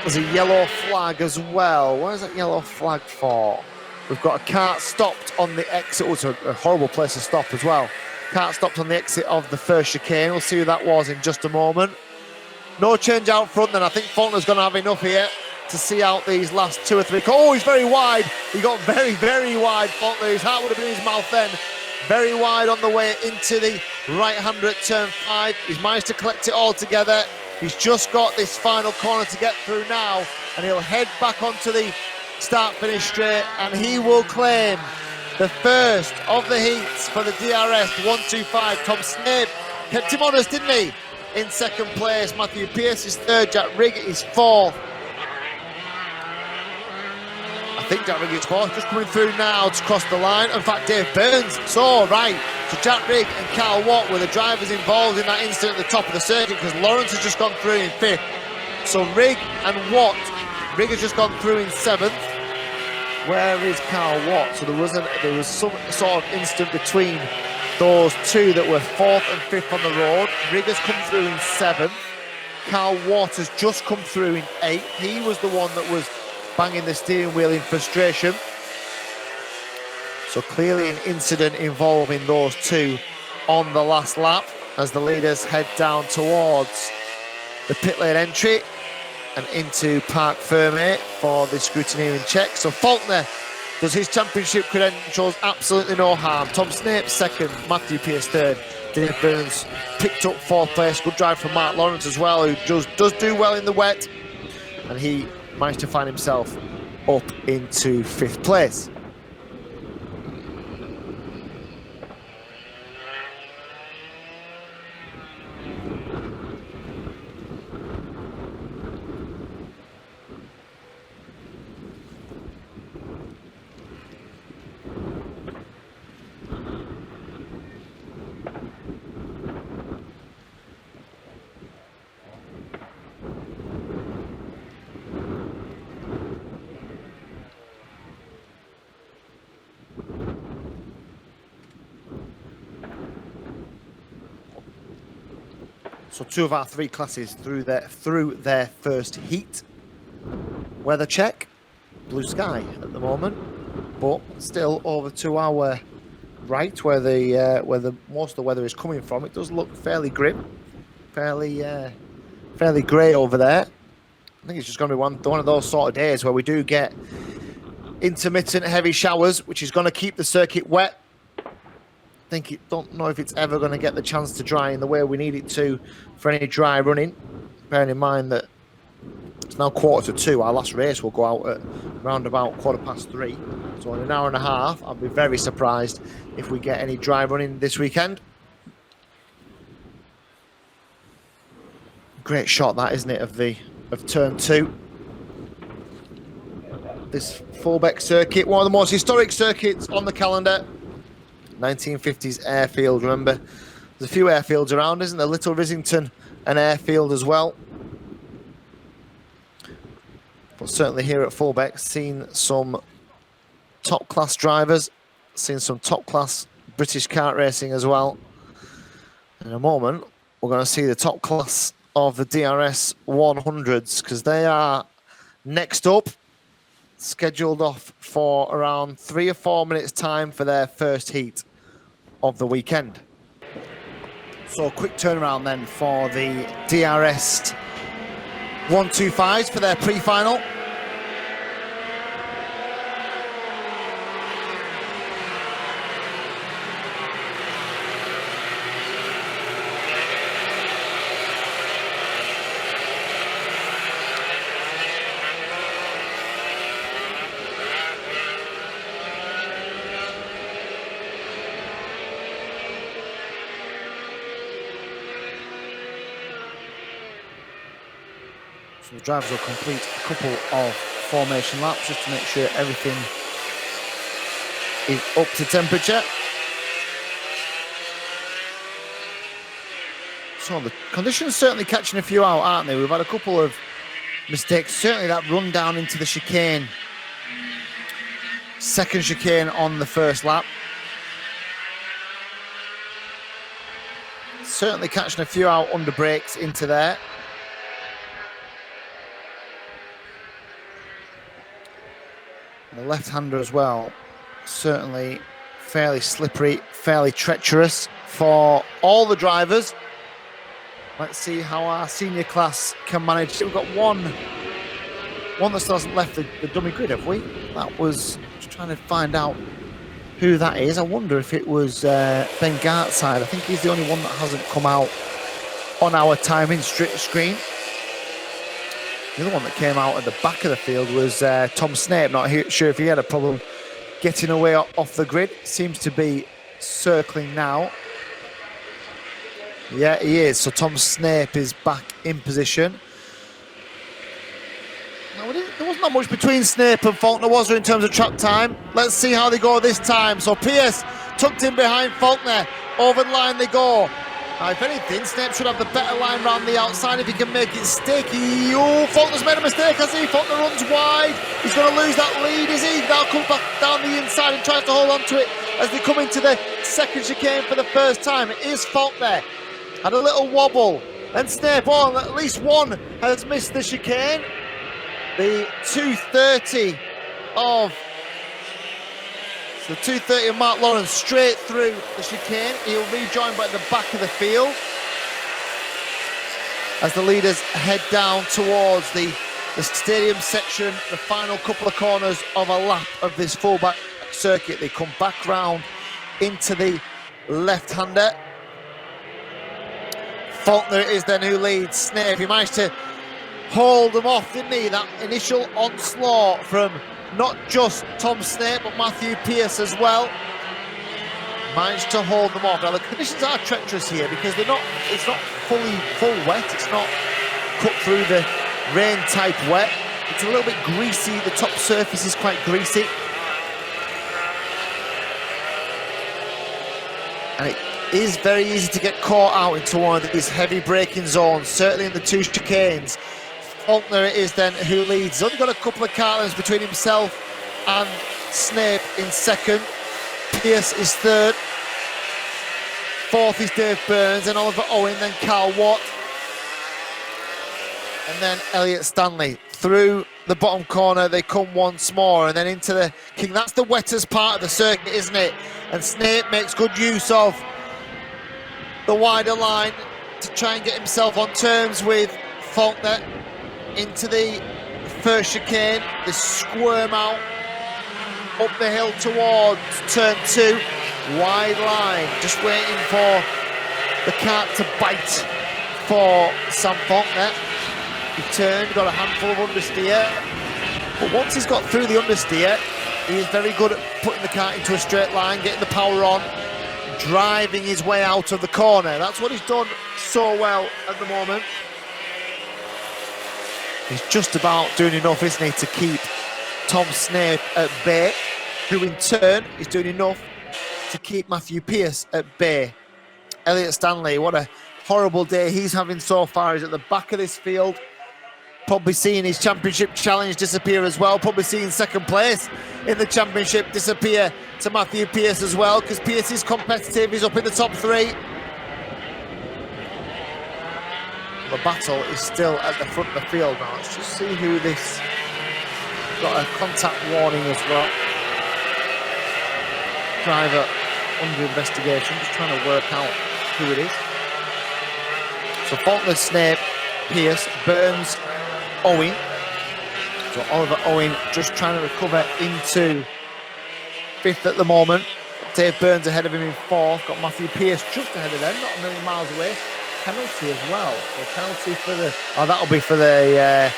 There's a yellow flag as well. What is that yellow flag for? We've got a kart stopped on the exit. Oh, it's a horrible place to stop as well. Kart stopped on the exit of the first chicane. We'll see who that was in just a moment. No change out front then. I think Faulkner's going to have enough here to see out these last 2 or 3. Oh, he's very wide. He got very, very wide, Faulkner. His heart would have been in his mouth then. Very wide on the way into the right-hander at turn 5. He's managed to collect it all together. He's just got this final corner to get through now, and he'll head back onto the start-finish straight, and he will claim the first of the heats for the DRS125. Tom Snape kept him honest, didn't he? In second place, Matthew Pearce is third, Jack Rigg is fourth. I think Jack Rigg is fourth, just coming through now to cross the line. In fact, Dave Burns, so right. So Jack Rigg and Carl Watt were the drivers involved in that incident at the top of the circuit, because Lawrence has just gone through in 5th. So Rigg and Watt, Rigg has just gone through in 7th. Where is Carl Watt? So there was some sort of incident between those two that were 4th and 5th on the road. Rigg has come through in 7th. Carl Watt has just come through in 8th. He was the one that was banging the steering wheel in frustration. So clearly an incident involving those two on the last lap as the leaders head down towards the pit lane entry and into Parc Fermé for the scrutineering check. So Faulkner does his championship credentials absolutely no harm. Tom Snape second, Matthew Pearce third. Dave Burns picked up 4th place. Good drive from Mark Lawrence as well, who does do well in the wet. And he managed to find himself up into 5th place. So 2 of our 3 classes through their first heat. Weather check, blue sky at the moment, but still over to our right where the most of the weather is coming from. It does look fairly grim, fairly grey over there. I think it's just going to be one of those sort of days where we do get intermittent heavy showers, which is going to keep the circuit wet. Don't know if it's ever going to get the chance to dry in the way we need it to for any dry running. Bearing in mind that it's now 1:45. Our last race will go out at around about 3:15. So in an hour and a half, I'll be very surprised if we get any dry running this weekend. Great shot that, isn't it, of turn 2. This Fulbeck circuit, one of the most historic circuits on the calendar. 1950s airfield, remember? There's a few airfields around, isn't there? Little Rissington, an airfield as well. But certainly here at Fulbeck, seen some top-class drivers, seen some top-class British kart racing as well. In a moment, we're going to see the top class of the DRS 100s, because they are next up, scheduled off for around 3 or 4 minutes time for their first heat of the weekend. So a quick turnaround then for the DRS 125s for their pre-final. So the drivers will complete a couple of formation laps just to make sure everything is up to temperature. So the conditions certainly catching a few out, aren't they? We've had a couple of mistakes. Certainly that run down into the chicane. Second chicane on the first lap. Certainly catching a few out under brakes into there. And the left-hander as well. Certainly fairly slippery, fairly treacherous for all the drivers. Let's see how our senior class can manage. We've got one that still hasn't left the dummy grid, have we? That was just trying to find out who that is. I wonder if it was Ben Gart's side. I think he's the only one that hasn't come out on our timing screen. The other one that came out at the back of the field was Tom Snape. Not sure if he had a problem getting away off the grid. Seems to be circling now. Yeah, he is. So Tom Snape is back in position. Now, there wasn't that much between Snape and Faulkner, was there, in terms of track time? Let's see how they go this time. So Pierce tucked in behind Faulkner. Over the line they go. Now, if anything, Snape should have the better line round the outside if he can make it sticky. Oh, Faulkner's made a mistake, has he? Faulkner runs wide. He's going to lose that lead, is he? Now comes back down the inside and tries to hold on to it as they come into the second chicane for the first time. It is Faulkner. Had a little wobble, and Snape on. At least one has missed the chicane. The 230 of Mark Lawrence straight through the chicane. He'll rejoin by the back of the field as the leaders head down towards the stadium section, the final couple of corners of a lap of this Fulbeck circuit. They come back round into the left-hander. Faulkner is then who leads Snape. He managed to hold them off, didn't he? That initial onslaught from not just Tom Snape, but Matthew Pierce as well. Managed to hold them off. Now the conditions are treacherous here because it's not full wet. It's not cut through the rain type wet. It's a little bit greasy. The top surface is quite greasy. And it is very easy to get caught out into one of these heavy braking zones, certainly in the two chicanes. Faulkner is then who leads. He's only got a couple of car lengths between himself and Snape in second. Pierce is third. Fourth is Dave Burns, and Oliver Owen, then Carl Watt. And then Elliot Stanley. Through the bottom corner they come once more, and then into the King. That's the wettest part of the circuit, isn't it? And Snape makes good use of the wider line to try and get himself on terms with Faulkner. Into the first chicane, they squirm out up the hill towards turn 2, wide line, just waiting for the cart to bite for Sam Faulkner. He turned, got a handful of understeer, but once he's got through the understeer, he is very good at putting the cart into a straight line, getting the power on, driving his way out of the corner. That's what he's done so well at the moment. He's just about doing enough, isn't he, to keep Tom Snape at bay, who in turn is doing enough to keep Matthew Pierce at bay. Elliot Stanley, what a horrible day he's having so far. He's at the back of this field, probably seeing his championship challenge disappear as well, probably seeing second place in the championship disappear to Matthew Pierce as well, because Pierce is competitive, he's up in the top 3. The battle is still at the front of the field now. Let's just see who this... Got a contact warning as well. Driver under investigation, just trying to work out who it is. So Faulkner, Snape, Pierce, Burns, Owen. So Oliver Owen just trying to recover into 5th at the moment. Dave Burns ahead of him in 4th. Got Matthew Pierce just ahead of them, not a million miles away. Penalty as well. So penalty for the... Oh, that'll be for the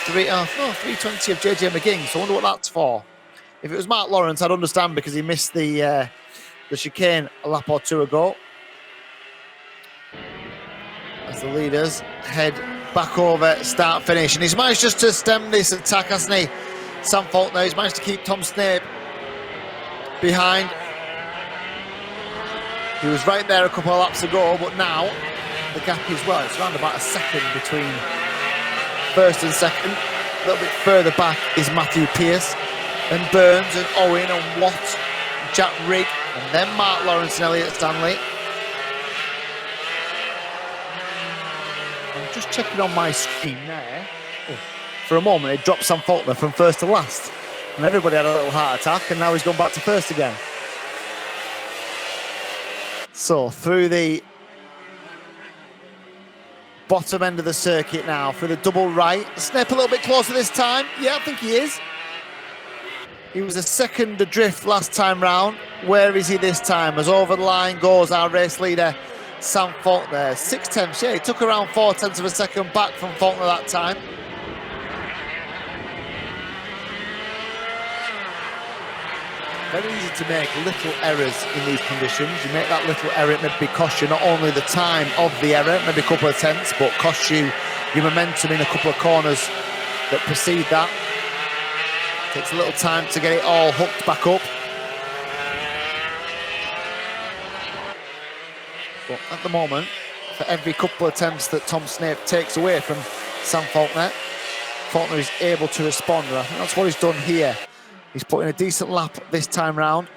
320 of JJ McGing. So I wonder what that's for. If it was Mark Lawrence, I'd understand because he missed the chicane a lap or two ago. As the leaders head back over, start, finish. And he's managed just to stem this attack, hasn't he? Sam Faulkner, he's managed to keep Tom Snape behind. He was right there a couple of laps ago, but now the gap is, well, it's around about a second between first and second. A little bit further back is Matthew Pearce, then Burns and Owen and Watt, and Jack Rigg, and then Mark Lawrence and Elliott Stanley. I'm just checking on my screen there. Oh, for a moment, it dropped Sam Faulkner from first to last, and everybody had a little heart attack, and now he's gone back to first again. So through the bottom end of the circuit now, through the double right. Snape a little bit closer this time. Yeah, I think he is. He was a second adrift last time round. Where is he this time? As over the line goes our race leader, Sam Faulkner. 6/10. Yeah, he took around 4/10 of a second back from Faulkner that time. Very easy to make little errors in these conditions. You make that little error, it maybe cost you not only the time of the error, maybe a couple of tenths, but cost you your momentum in a couple of corners that precede that. Takes a little time to get it all hooked back up. But at the moment, for every couple of attempts that Tom Snape takes away from Sam Faulkner, Faulkner is able to respond, and I think that's what he's done here. He's put in a decent lap this time round.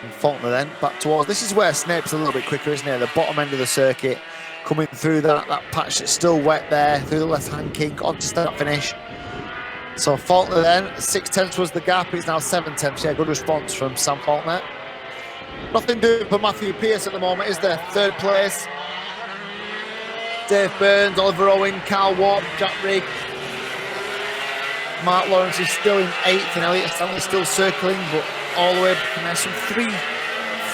And Faulkner then back towards, this is where Snape's a little bit quicker, isn't he? At the bottom end of the circuit, coming through that patch that's still wet there, through the left-hand kink, on to start finish. So Faulkner then, 6/10 was the gap, it's now 7/10. Yeah, good response from Sam Faulkner. Nothing doing for Matthew Pearce at the moment, is there? Third place. Dave Burns, Oliver Owen, Carl Watt, Jack Rigg. Mark Lawrence is still in 8th, and Elliott Stanley is still circling, but all the way back in there. Some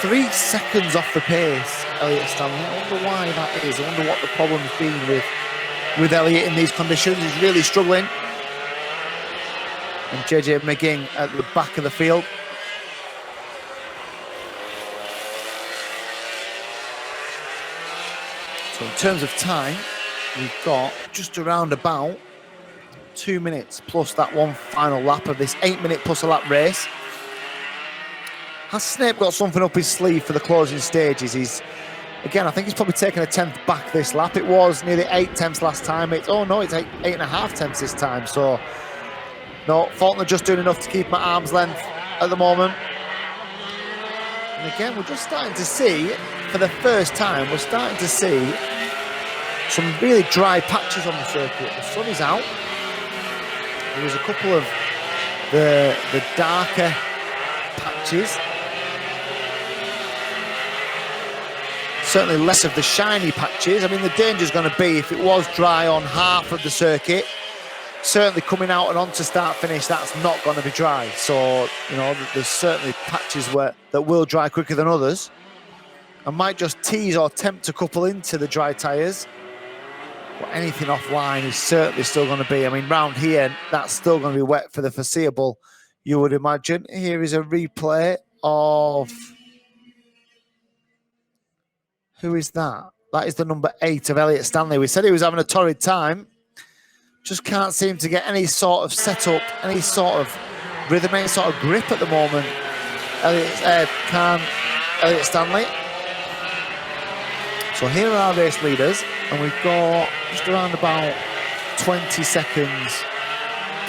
three seconds off the pace, Elliott Stanley. I wonder why that is. I wonder what the problem's been with Elliott in these conditions. He's really struggling. And JJ McGing at the back of the field. So in terms of time, we've got just around about 2 minutes plus that one final lap of this 8-minute plus a lap race. Has Snape got something up his sleeve for the closing stages? Again, I think he's probably taken a 10th back this lap. It was nearly 8/10 last time. It's 8.5 this time. So no, Faulkner just doing enough to keep him at arm's length at the moment. And again, we're just starting to see, for the first time, we're starting to see some really dry patches on the circuit. The sun is out. There was a couple of the darker patches. Certainly less of the shiny patches. I mean, the danger's going to be if it was dry on half of the circuit. Certainly coming out and onto start finish, that's not going to be dry. So, you know, there's certainly patches that will dry quicker than others. And might just tease or tempt a couple into the dry tyres. But anything offline is certainly still going to be, I mean, round here, that's still going to be wet for the foreseeable, you would imagine. Here is a replay of, who is that? That is the number 8 of Elliott Stanley. We said he was having a torrid time. Just can't seem to get any sort of setup, any sort of rhythm, any sort of grip at the moment. Elliott Stanley. So here are our race leaders, and we've got just around about 20 seconds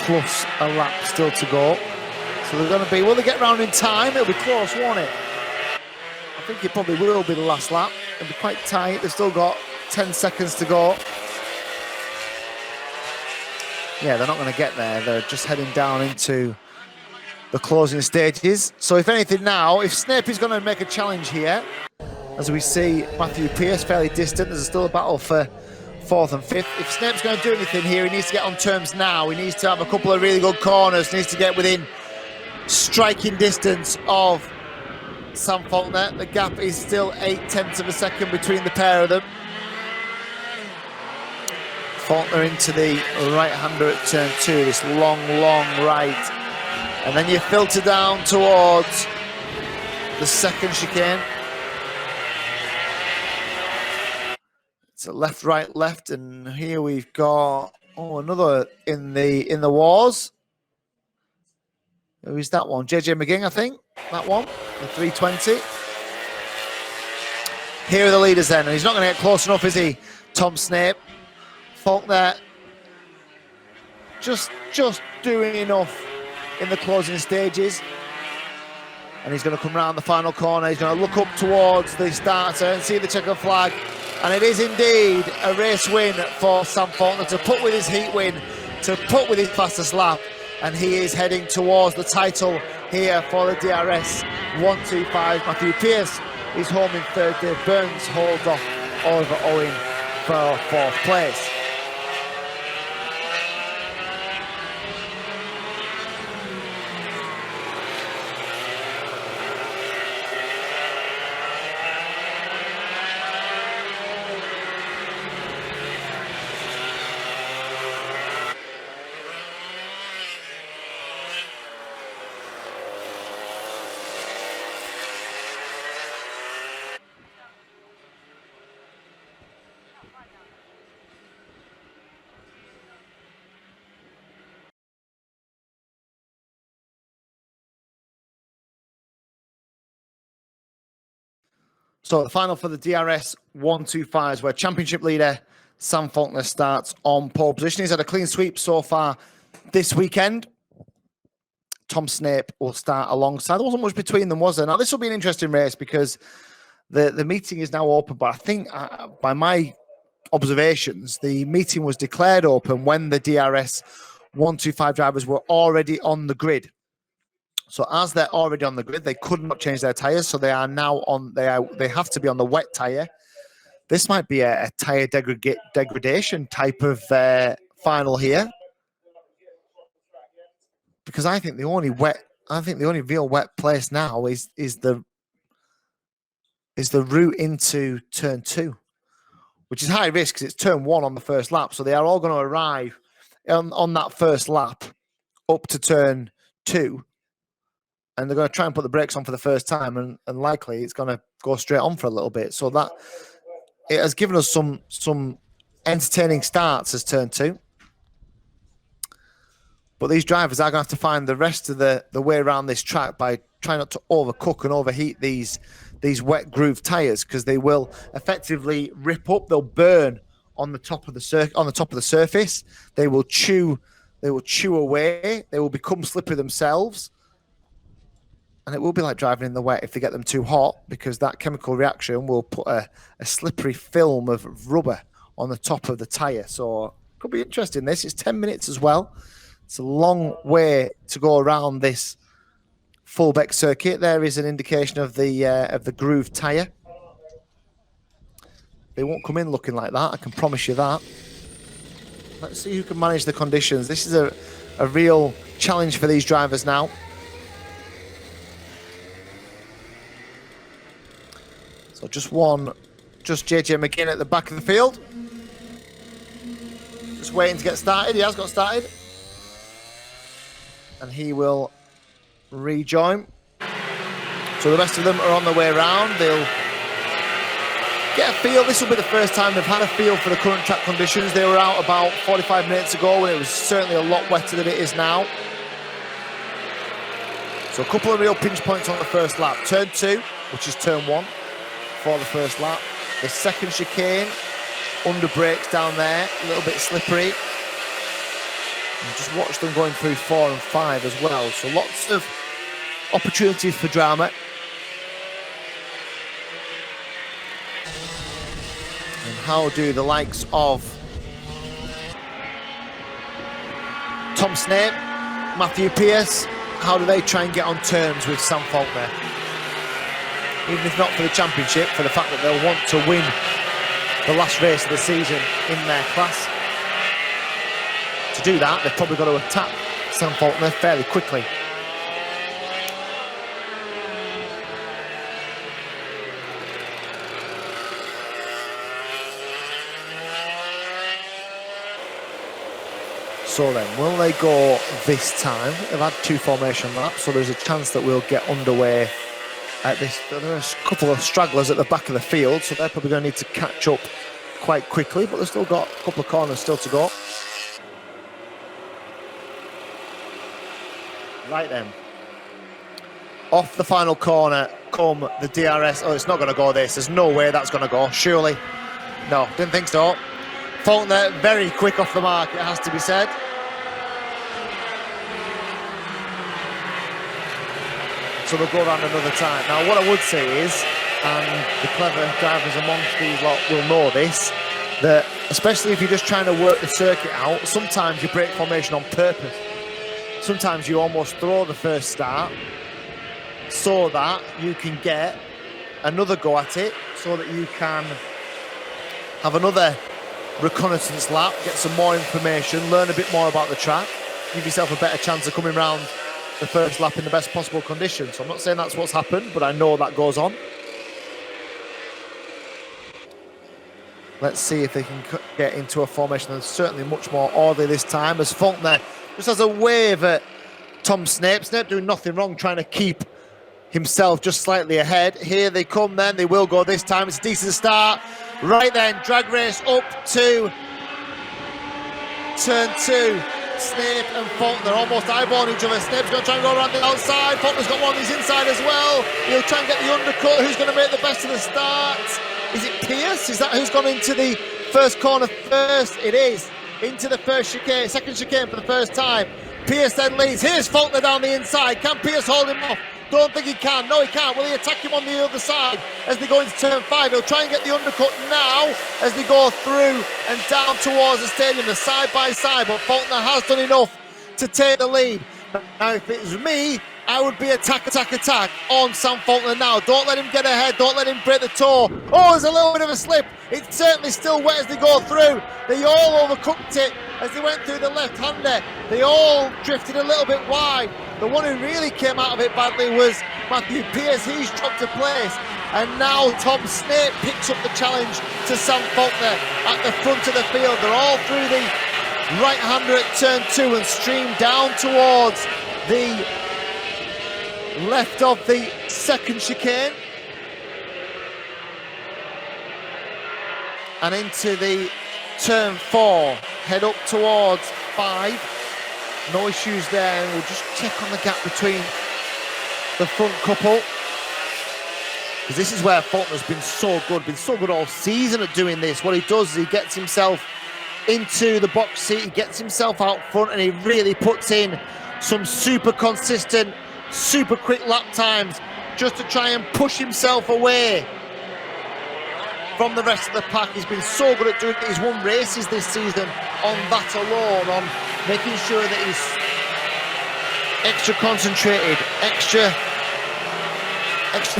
plus a lap still to go. So they're going to be, will they get round in time? It'll be close, won't it? I think it probably will be the last lap. It'll be quite tight. They've still got 10 seconds to go. Yeah, they're not going to get there. They're just heading down into the closing stages. So if anything now, if Snape is going to make a challenge here, as we see Matthew Pearce fairly distant, there's still a battle for 4th and 5th. If Snape's going to do anything here, he needs to get on terms now. He needs to have a couple of really good corners. He needs to get within striking distance of Sam Faulkner. The gap is still 8/10 of a second between the pair of them. Faulkner into the right-hander at turn 2, this long right. And then you filter down towards the second chicane. So left, right, left, and here we've got another in the wars. Who's that one? JJ McGing, I think. That one, the 320. Here are the leaders then, and he's not going to get close enough, is he? Tom Snape, Faulkner, just doing enough in the closing stages. And he's going to come round the final corner. He's going to look up towards the starter and see the checkered flag. And it is indeed a race win for Sam Faulkner to put with his heat win, to put with his fastest lap. And he is heading towards the title here for the DRS125. Matthew Pearce is home in third. Dave Burns holds off Oliver Owen for fourth place. So the final for the DRS 125s, where championship leader Sam Faulkner starts on pole position. He's had a clean sweep so far this weekend. Tom Snape will start alongside. There wasn't much between them, was there? Now, this will be an interesting race because the meeting is now open, but I think by my observations, the meeting was declared open when the DRS 125 drivers were already on the grid. So as they're already on the grid, they could not change their tyres. So they are now on. They have to be on the wet tyre. This might be a tyre degradation type of final here, because I think the only real wet place now is the route into turn 2, which is high risk because it's turn 1 on the first lap. So they are all going to arrive on that first lap up to turn 2. And they're going to try and put the brakes on for the first time, and likely it's going to go straight on for a little bit. So that it has given us some entertaining starts as turn 2. But these drivers are going to have to find the rest of the way around this track by trying not to overcook and overheat these wet groove tyres, because they will effectively rip up. They'll burn on the top of the surface. They will chew away. They will become slippery themselves. And it will be like driving in the wet if they get them too hot, because that chemical reaction will put a slippery film of rubber on the top of the tyre. So it could be interesting. This is 10 minutes as well. It's a long way to go around this Fulbeck circuit. There is an indication of the groove tyre. They won't come in looking like that, I can promise you that. Let's see who can manage the conditions. This is a real challenge for these drivers now. So just JJ McGinn at the back of the field. Just waiting to get started. He has got started. And he will rejoin. So the rest of them are on their way around. They'll get a feel. This will be the first time they've had a feel for the current track conditions. They were out about 45 minutes ago when it was certainly a lot wetter than it is now. So a couple of real pinch points on the first lap. Turn 2, which is turn 1. For the first lap. The second chicane, under brakes down there, a little bit slippery. And just watch them going through 4 and 5 as well. So lots of opportunities for drama. And how do the likes of Tom Snape, Matthew Pearce, how do they try and get on terms with Sam Faulkner? Even if not for the championship, for the fact that they'll want to win the last race of the season in their class. To do that, they've probably got to attack Sam Faulkner fairly quickly. So then, will they go this time? They've had 2 formation laps, so there's a chance that we'll get underway at this. There's a couple of stragglers at the back of the field, so they're probably going to need to catch up quite quickly, but they've still got a couple of corners still to go. Right then. Off the final corner come the DRS. Oh, it's not going to go this. There's no way that's going to go, surely. No, didn't think so. Faulkner very quick off the mark, it has to be said. So they'll go around another time. Now, what I would say is, and the clever drivers amongst these lot will know this, that especially if you're just trying to work the circuit out, sometimes you break formation on purpose. Sometimes you almost throw the first start so that you can get another go at it, so that you can have another reconnaissance lap, get some more information, learn a bit more about the track, give yourself a better chance of coming round the first lap in the best possible conditions. So I'm not saying that's what's happened, but I know that goes on. Let's see if they can get into a formation that's certainly much more orderly this time, as Faulkner just has a wave at Tom Snape. Snape doing nothing wrong, trying to keep himself just slightly ahead. Here they come then, they will go this time. It's a decent start. Right then, drag race up to turn 2. Snape and Faulkner almost eyeballing each other. Snape's going to try and go around the outside. Faulkner's got one on his inside as well. He'll try and get the undercut. Who's going to make the best of the start? Is it Pierce? Is that who's gone into the first corner first? It is. Into the first chicane, second chicane for the first time. Pierce then leads. Here's Faulkner down the inside. Can Pierce hold him off? Don't think he can. No, he can't. Will he attack him on the other side as they go into turn 5? He'll try and get the undercut now as they go through and down towards the stadium. They're side by side, but Faulkner has done enough to take the lead. Now, if it was me, I would be attack on Sam Faulkner now. Don't let him get ahead. Don't let him break the toe. Oh, there's a little bit of a slip. It's certainly still wet as they go through. They all overcooked it as they went through the left-hander. They all drifted a little bit wide. The one who really came out of it badly was Matthew Pierce. He's dropped a place. And now Tom Snape picks up the challenge to Sam Faulkner at the front of the field. They're all through the right-hander at turn 2 and stream down towards the left of the second chicane and into the turn 4, head up towards 5. No issues there, and we'll just check on the gap between the front couple, because this is where Faulkner's been so good all season at doing this. What he does is he gets himself into the box seat, he gets himself out front, and he really puts in some super consistent, super quick lap times just to try and push himself away from the rest of the pack. He's been so good at doing it. He's won races this season on that alone, on making sure that he's extra concentrated, extra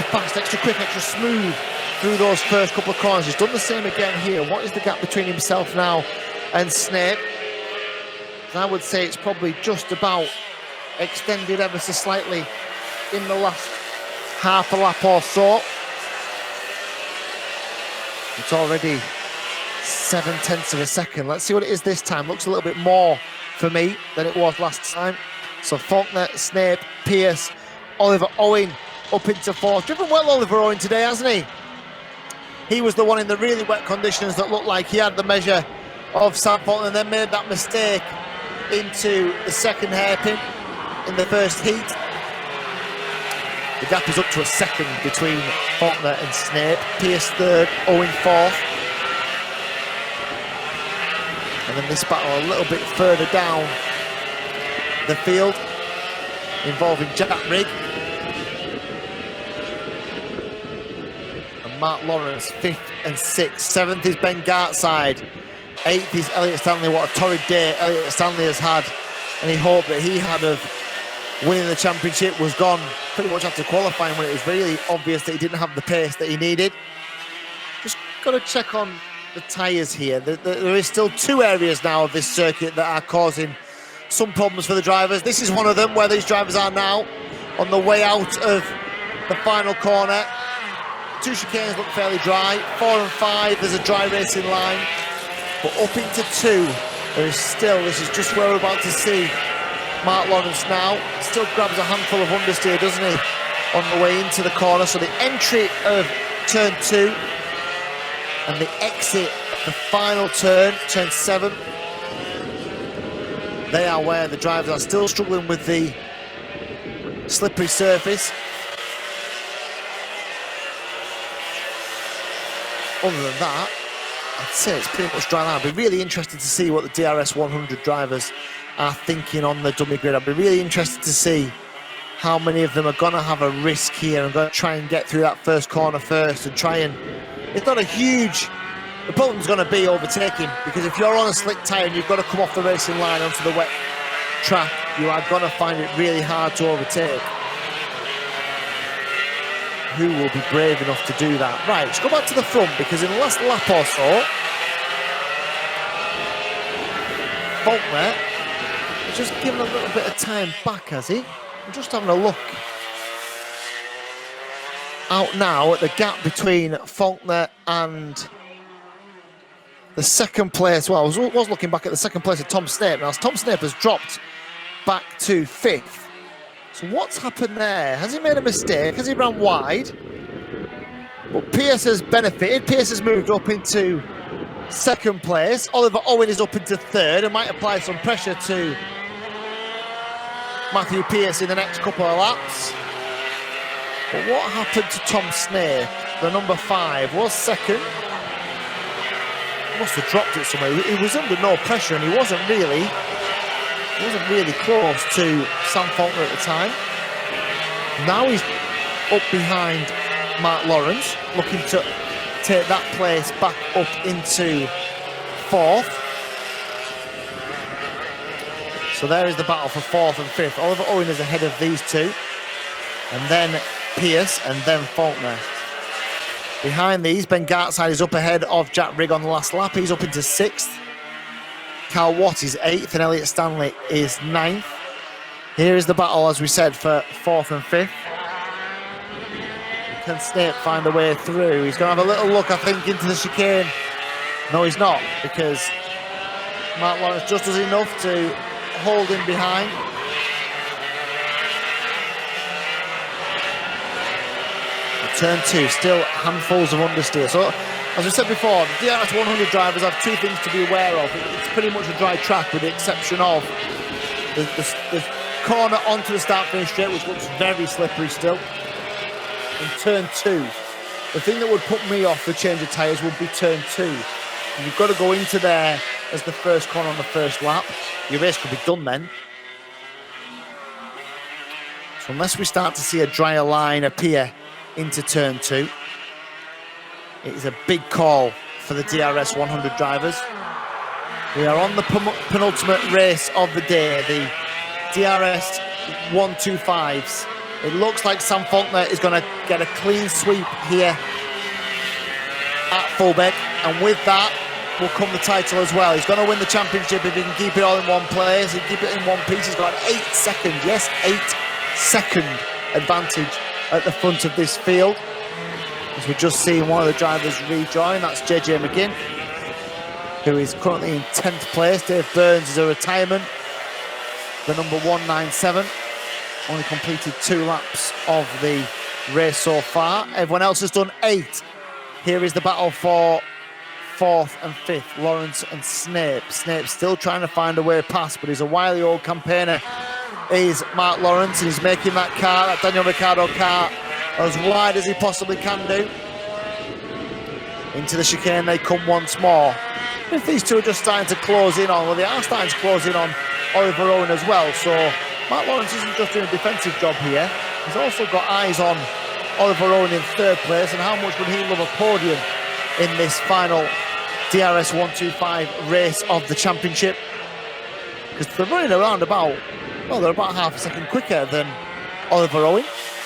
fast, extra quick, extra smooth through those first couple of corners. He's done the same again here. What is the gap between himself now and Snape? I would say it's probably just about extended ever so slightly in the last half a lap or so. It's already 0.7 of a second. Let's see what it is this time. Looks a little bit more for me than it was last time. So Faulkner, Snape, Pierce, Oliver Owen up into 4th. Driven well, Oliver Owen, today, hasn't he? He was the one in the really wet conditions that looked like he had the measure of Sam Faulkner, and then made that mistake into the second hairpin in the first heat. The gap is up to a second between Faulkner and Snape. Pierce 3rd, Owen 4th. And then this battle a little bit further down the field, involving Jack Rigg and Mark Lawrence, 5th and 6th. 7th is Ben Gartside. 8th is Elliot Stanley. What a torrid day Elliot Stanley has had. Any hope that he had of winning the championship was gone pretty much after qualifying, when it was really obvious that he didn't have the pace that he needed. Just got to check on the tyres here. There is still 2 areas now of this circuit that are causing some problems for the drivers. This is one of them, where these drivers are now on the way out of the final corner. 2 chicanes look fairly dry. 4 and 5, there's a dry racing line. But up into 2, there is still, this is just where we're about to see Mark Lawrence now. Still grabs a handful of understeer, doesn't he, on the way into the corner. So the entry of turn 2 and the exit the final turn, turn 7. They are where the drivers are still struggling with the slippery surface. Other than that, I'd say it's pretty much dry line. I'd be really interested to see what the DRS100 drivers are thinking on the dummy grid. I'd be really interested to see how many of them are going to have a risk here and going to try and get through that first corner first and try and... It's not a huge... The problem's going to be overtaking, because if you're on a slick tyre and you've got to come off the racing line onto the wet track, you are going to find it really hard to overtake. Who will be brave enough to do that? Right, let's go back to the front, because in the last lap or so, Faulkner has just given a little bit of time back, has he? I'm just having a look out now at the gap between Faulkner and the second place. Well, I was looking back at the second place of Tom Snape. Now, Tom Snape has dropped back to 5th. So what's happened there? Has he made a mistake? Has he ran wide? But Pierce has benefited. Pierce has moved up into second place. Oliver Owen is up into 3rd and might apply some pressure to Matthew Pierce in the next couple of laps. But what happened to Tom Snape? The number 5 was 2nd. Must have dropped it somewhere. He was under no pressure and he wasn't really close to Sam Faulkner at the time. Now he's up behind Mark Lawrence, looking to take that place back up into 4th. So there is the battle for 4th and 5th. Oliver Owen is ahead of these two. And then Pierce and then Faulkner. Behind these, Ben Gartside is up ahead of Jack Rigg on the last lap. He's up into 6th. Carl Watt is 8th and Elliot Stanley is 9th. Here is the battle, as we said, for 4th and 5th. Can Snape find a way through? He's going to have a little look, I think, into the chicane. No, he's not, because Mark Lawrence just does enough to hold him behind. Turn 2, still handfuls of understeer. So, as we said before, the DRS100 drivers have 2 things to be aware of. It's pretty much a dry track, with the exception of the corner onto the start-finish straight, which looks very slippery still. In turn 2, the thing that would put me off the change of tyres would be turn 2. You've got to go into there as the first corner on the first lap. Your race could be done then. So unless we start to see a drier line appear into turn 2, it is a big call for the DRS100 drivers. We are on the penultimate race of the day, the DRS125s. It looks like Sam Faulkner is going to get a clean sweep here at Fulbeck, and with that will come the title as well. He's going to win the championship if he can keep it all in one place, he can keep it in one piece. He's got an 8-second, yes, 8-second advantage at the front of this field. As we're just seeing one of the drivers rejoin, that's JJ McGinn, who is currently in 10th place. Dave Burns is a retirement, the number 197. Only completed 2 laps of the race so far. Everyone else has done 8. Here is the battle for 4th and 5th, Lawrence and Snape. Snape still trying to find a way past, but he's a wily old campaigner. Is Mark Lawrence, and he's making that car, that Daniel Ricciardo car, as wide as he possibly can do. Into the chicane they come once more. If these two are just starting to close in on, well, they are starting to close in on Oliver Owen as well, so Mark Lawrence isn't just doing a defensive job here, he's also got eyes on Oliver Owen in 3rd place, and how much would he love a podium in this final DRS125 race of the championship, because they're running around about, well, they're about half a second quicker than Oliver Owen,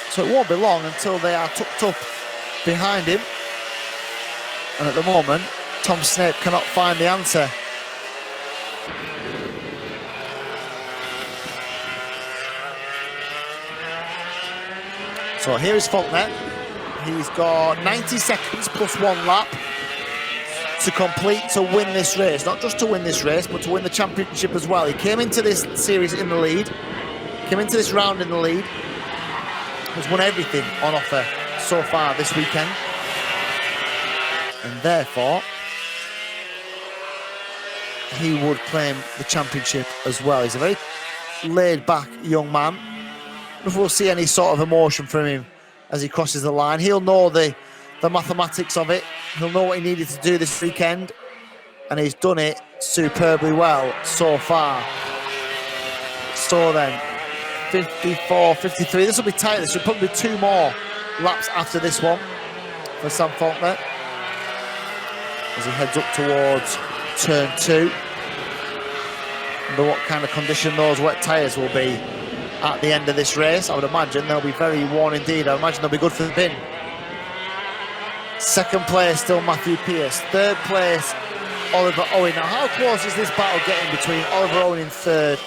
so it won't be long until they are tucked up behind him. And at the moment, Tom Snape cannot find the answer. So here is Faulkner. He's got 90 seconds plus 1 lap to complete to win this race. Not just to win this race, but to win the championship as well. He came into this series in the lead, came into this round in the lead, has won everything on offer so far this weekend. And therefore, he would claim the championship as well. He's a very laid-back young man. If we'll see any sort of emotion from him as he crosses the line, he'll know the mathematics of it. He'll know what he needed to do this weekend, and he's done it superbly well so far. So then, 54, 53. This will be tight. This will probably be 2 more laps after this one for Sam Faulkner as he heads up towards turn 2. Wonder what kind of condition those wet tyres will be at the end of this race. I would imagine they'll be very worn indeed. I imagine they'll be good for the bin. Second place still Matthew Pearce. Third place Oliver Owen. Now how close is this battle getting between Oliver Owen in third,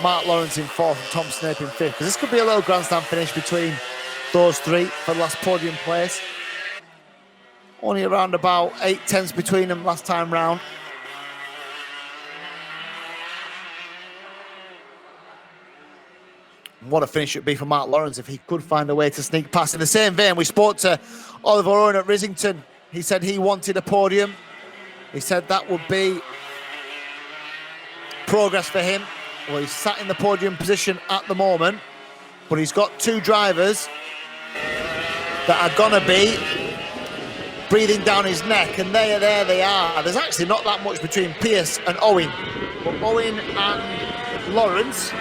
Mark Lawrence in fourth and Tom Snape in fifth? Because this could be a little grandstand finish between those 3 for the last podium place. Only around about 8/10 between them last time round. What a finish it would be for Mark Lawrence if he could find a way to sneak past. In the same vein, we spoke to Oliver Owen at Rissington. He said he wanted a podium. He said that would be progress for him. Well, he's sat in the podium position at the moment, but he's got 2 drivers that are going to be breathing down his neck, and there they are. There's actually not that much between Pearce and Owen, but Owen and Lawrence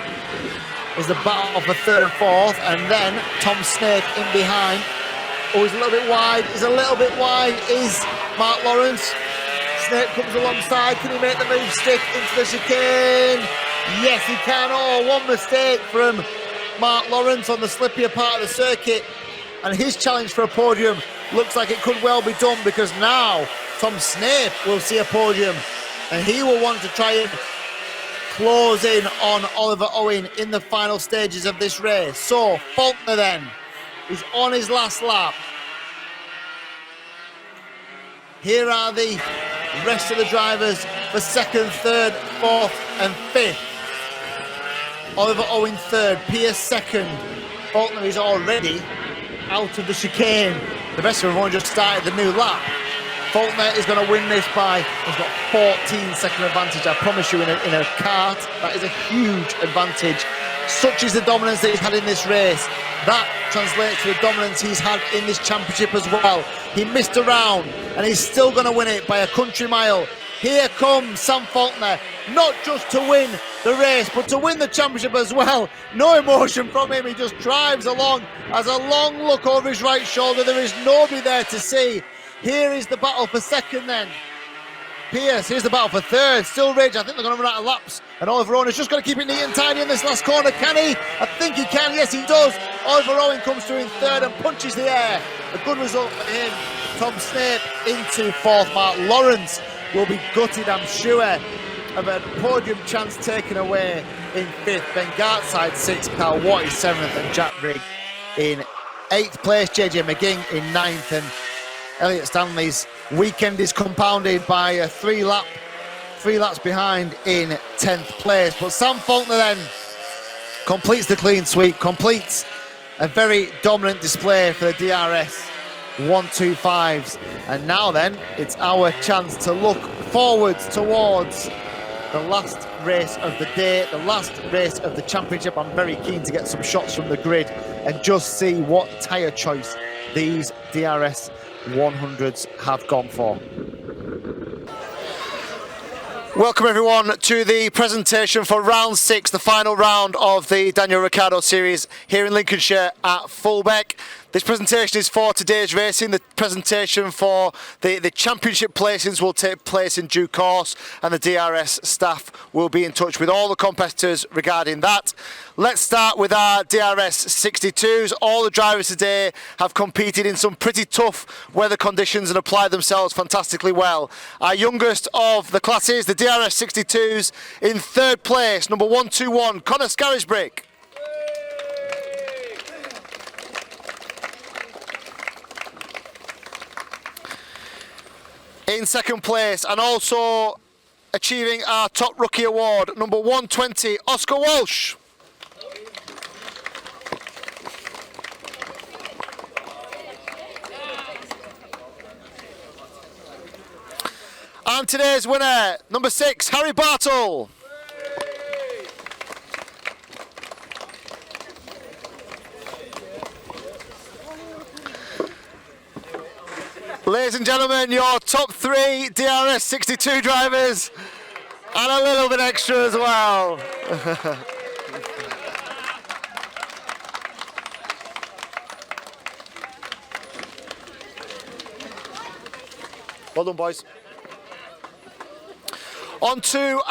is the battle for third and fourth, and then Tom Snape in behind. Oh, he's a little bit wide. He's a little bit wide. Is Mark Lawrence. Snape comes alongside. Can he make the move stick into the chicane? Yes, he can. Oh, one mistake from Mark Lawrence on the slippier part of the circuit, and his challenge for a podium looks like it could well be done, because now Tom Snape will see a podium, and he will want to try and close in on Oliver Owen in the final stages of this race. So Faulkner then is on his last lap. Here are the rest of the drivers for second, third, fourth and fifth. Oliver Owen third, Pearce second. Faulkner is already out of the chicane. The rest of them have only just started the new lap. Faulkner is going to win this by, he's got 14-second advantage. I promise you, in a kart, that is a huge advantage. Such is the dominance that he's had in this race. That translates to the dominance he's had in this championship as well. He missed a round, and he's still going to win it by a country mile. Here comes Sam Faulkner, not just to win the race, but to win the championship as well. No emotion from him, he just drives along, has a long look over his right shoulder. There is nobody there to see. Here is the battle for second then. Pearce, here's the battle for third. Still Ridge, I think they're going to run out of laps. And Oliver Owen is just going to keep it neat and tidy in this last corner. Can he? I think he can. Yes, he does. Oliver Owen comes through in third and punches the air. A good result for him. Tom Snape into fourth. Mark Lawrence will be gutted, I'm sure, of a podium chance taken away in fifth. Ben Gartside sixth. Carl Watt is seventh, and Jack Rigg in eighth place. JJ McGing in ninth, and Elliot Stanley's weekend is compounded by a 3 laps behind in 10th place. But Sam Faulkner then completes the clean sweep, completes a very dominant display for the DRS 125s. And now then, it's our chance to look forwards towards the last race of the day, the last race of the championship. I'm very keen to get some shots from the grid and just see what tyre choice these DRS 100s have gone for. Welcome everyone to the presentation for round 6, the final round of the Daniel Ricciardo series here in Lincolnshire at Fulbeck. This presentation is for today's racing. The presentation for the championship placings will take place in due course, and the DRS staff will be in touch with all the competitors regarding that. Let's start with our DRS 62s. All the drivers today have competed in some pretty tough weather conditions and applied themselves fantastically well. Our youngest of the classes, the DRS 62s, in third place, number 121, Connor Scarisbrick. In second place, and also achieving our top rookie award, number 120, Oscar Walsh. And today's winner, number 6, Harry Bartle. Ladies and gentlemen, your top 3 DRS62 drivers, and a little bit extra as well. Well done, boys. On to,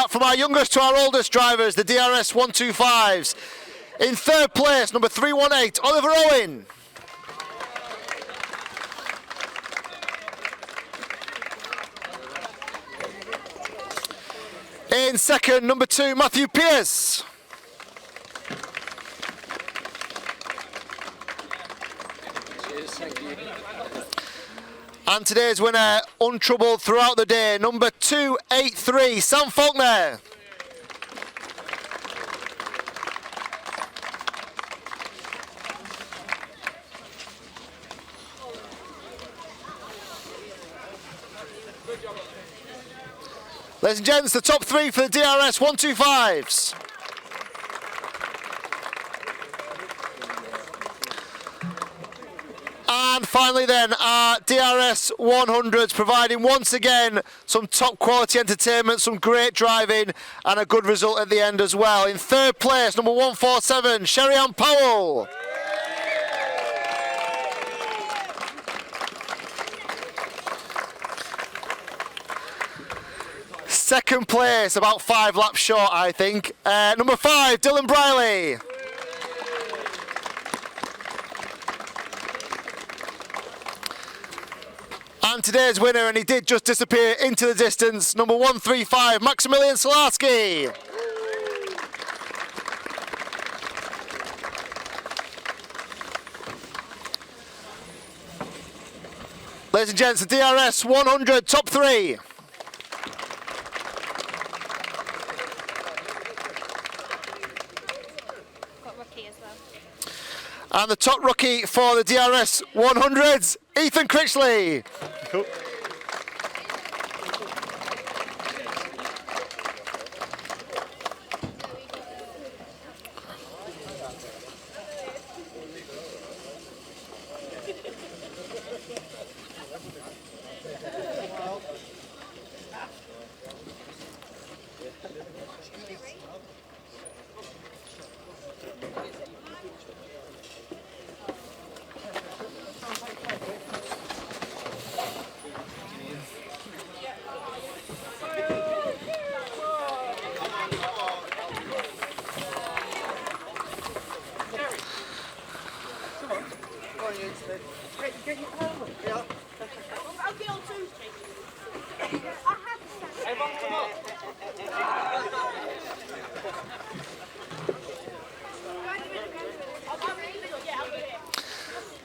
from our youngest to our oldest drivers, the DRS125s. In 3rd place, number 318, Oliver Owen. In 2nd, number 2, Matthew Pearce. Cheers, thank you. And today's winner, untroubled throughout the day, number 283, Sam Faulkner. Ladies and gents, the top 3 for the DRS125s. And finally then, our DRS100s, providing once again some top quality entertainment, some great driving, and a good result at the end as well. In 3rd place, number 147, Sherry-Ann Powell. Second place, about 5 laps short, I think. Number 5, Dylan Briley. And today's winner, and he did just disappear into the distance, number 135, Maximilian Solarski. Ladies and gents, the DRS 100 top 3. Got Rookie as well. And the top rookie for the DRS 100s, Ethan Critchley. Cool.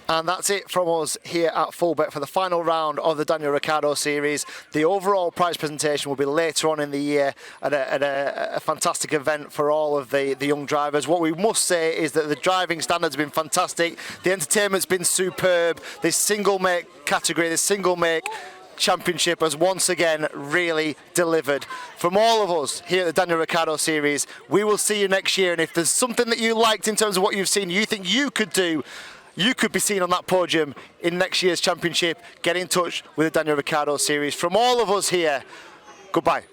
And that's it from us here at Fulbeck for the final round of the Daniel Ricciardo series. The overall prize presentation will be later on in the year at a fantastic event for all of the young drivers. What we must say is that the driving standards have been fantastic. The entertainment's been superb. This single make category, this single make championship has once again really delivered. From all of us here at the Daniel Ricciardo series, we will see you next year. And if there's something that you liked in terms of what you've seen, you think you could do, you could be seen on that podium in next year's championship, get in touch with the Daniel Ricciardo series. From all of us here, goodbye.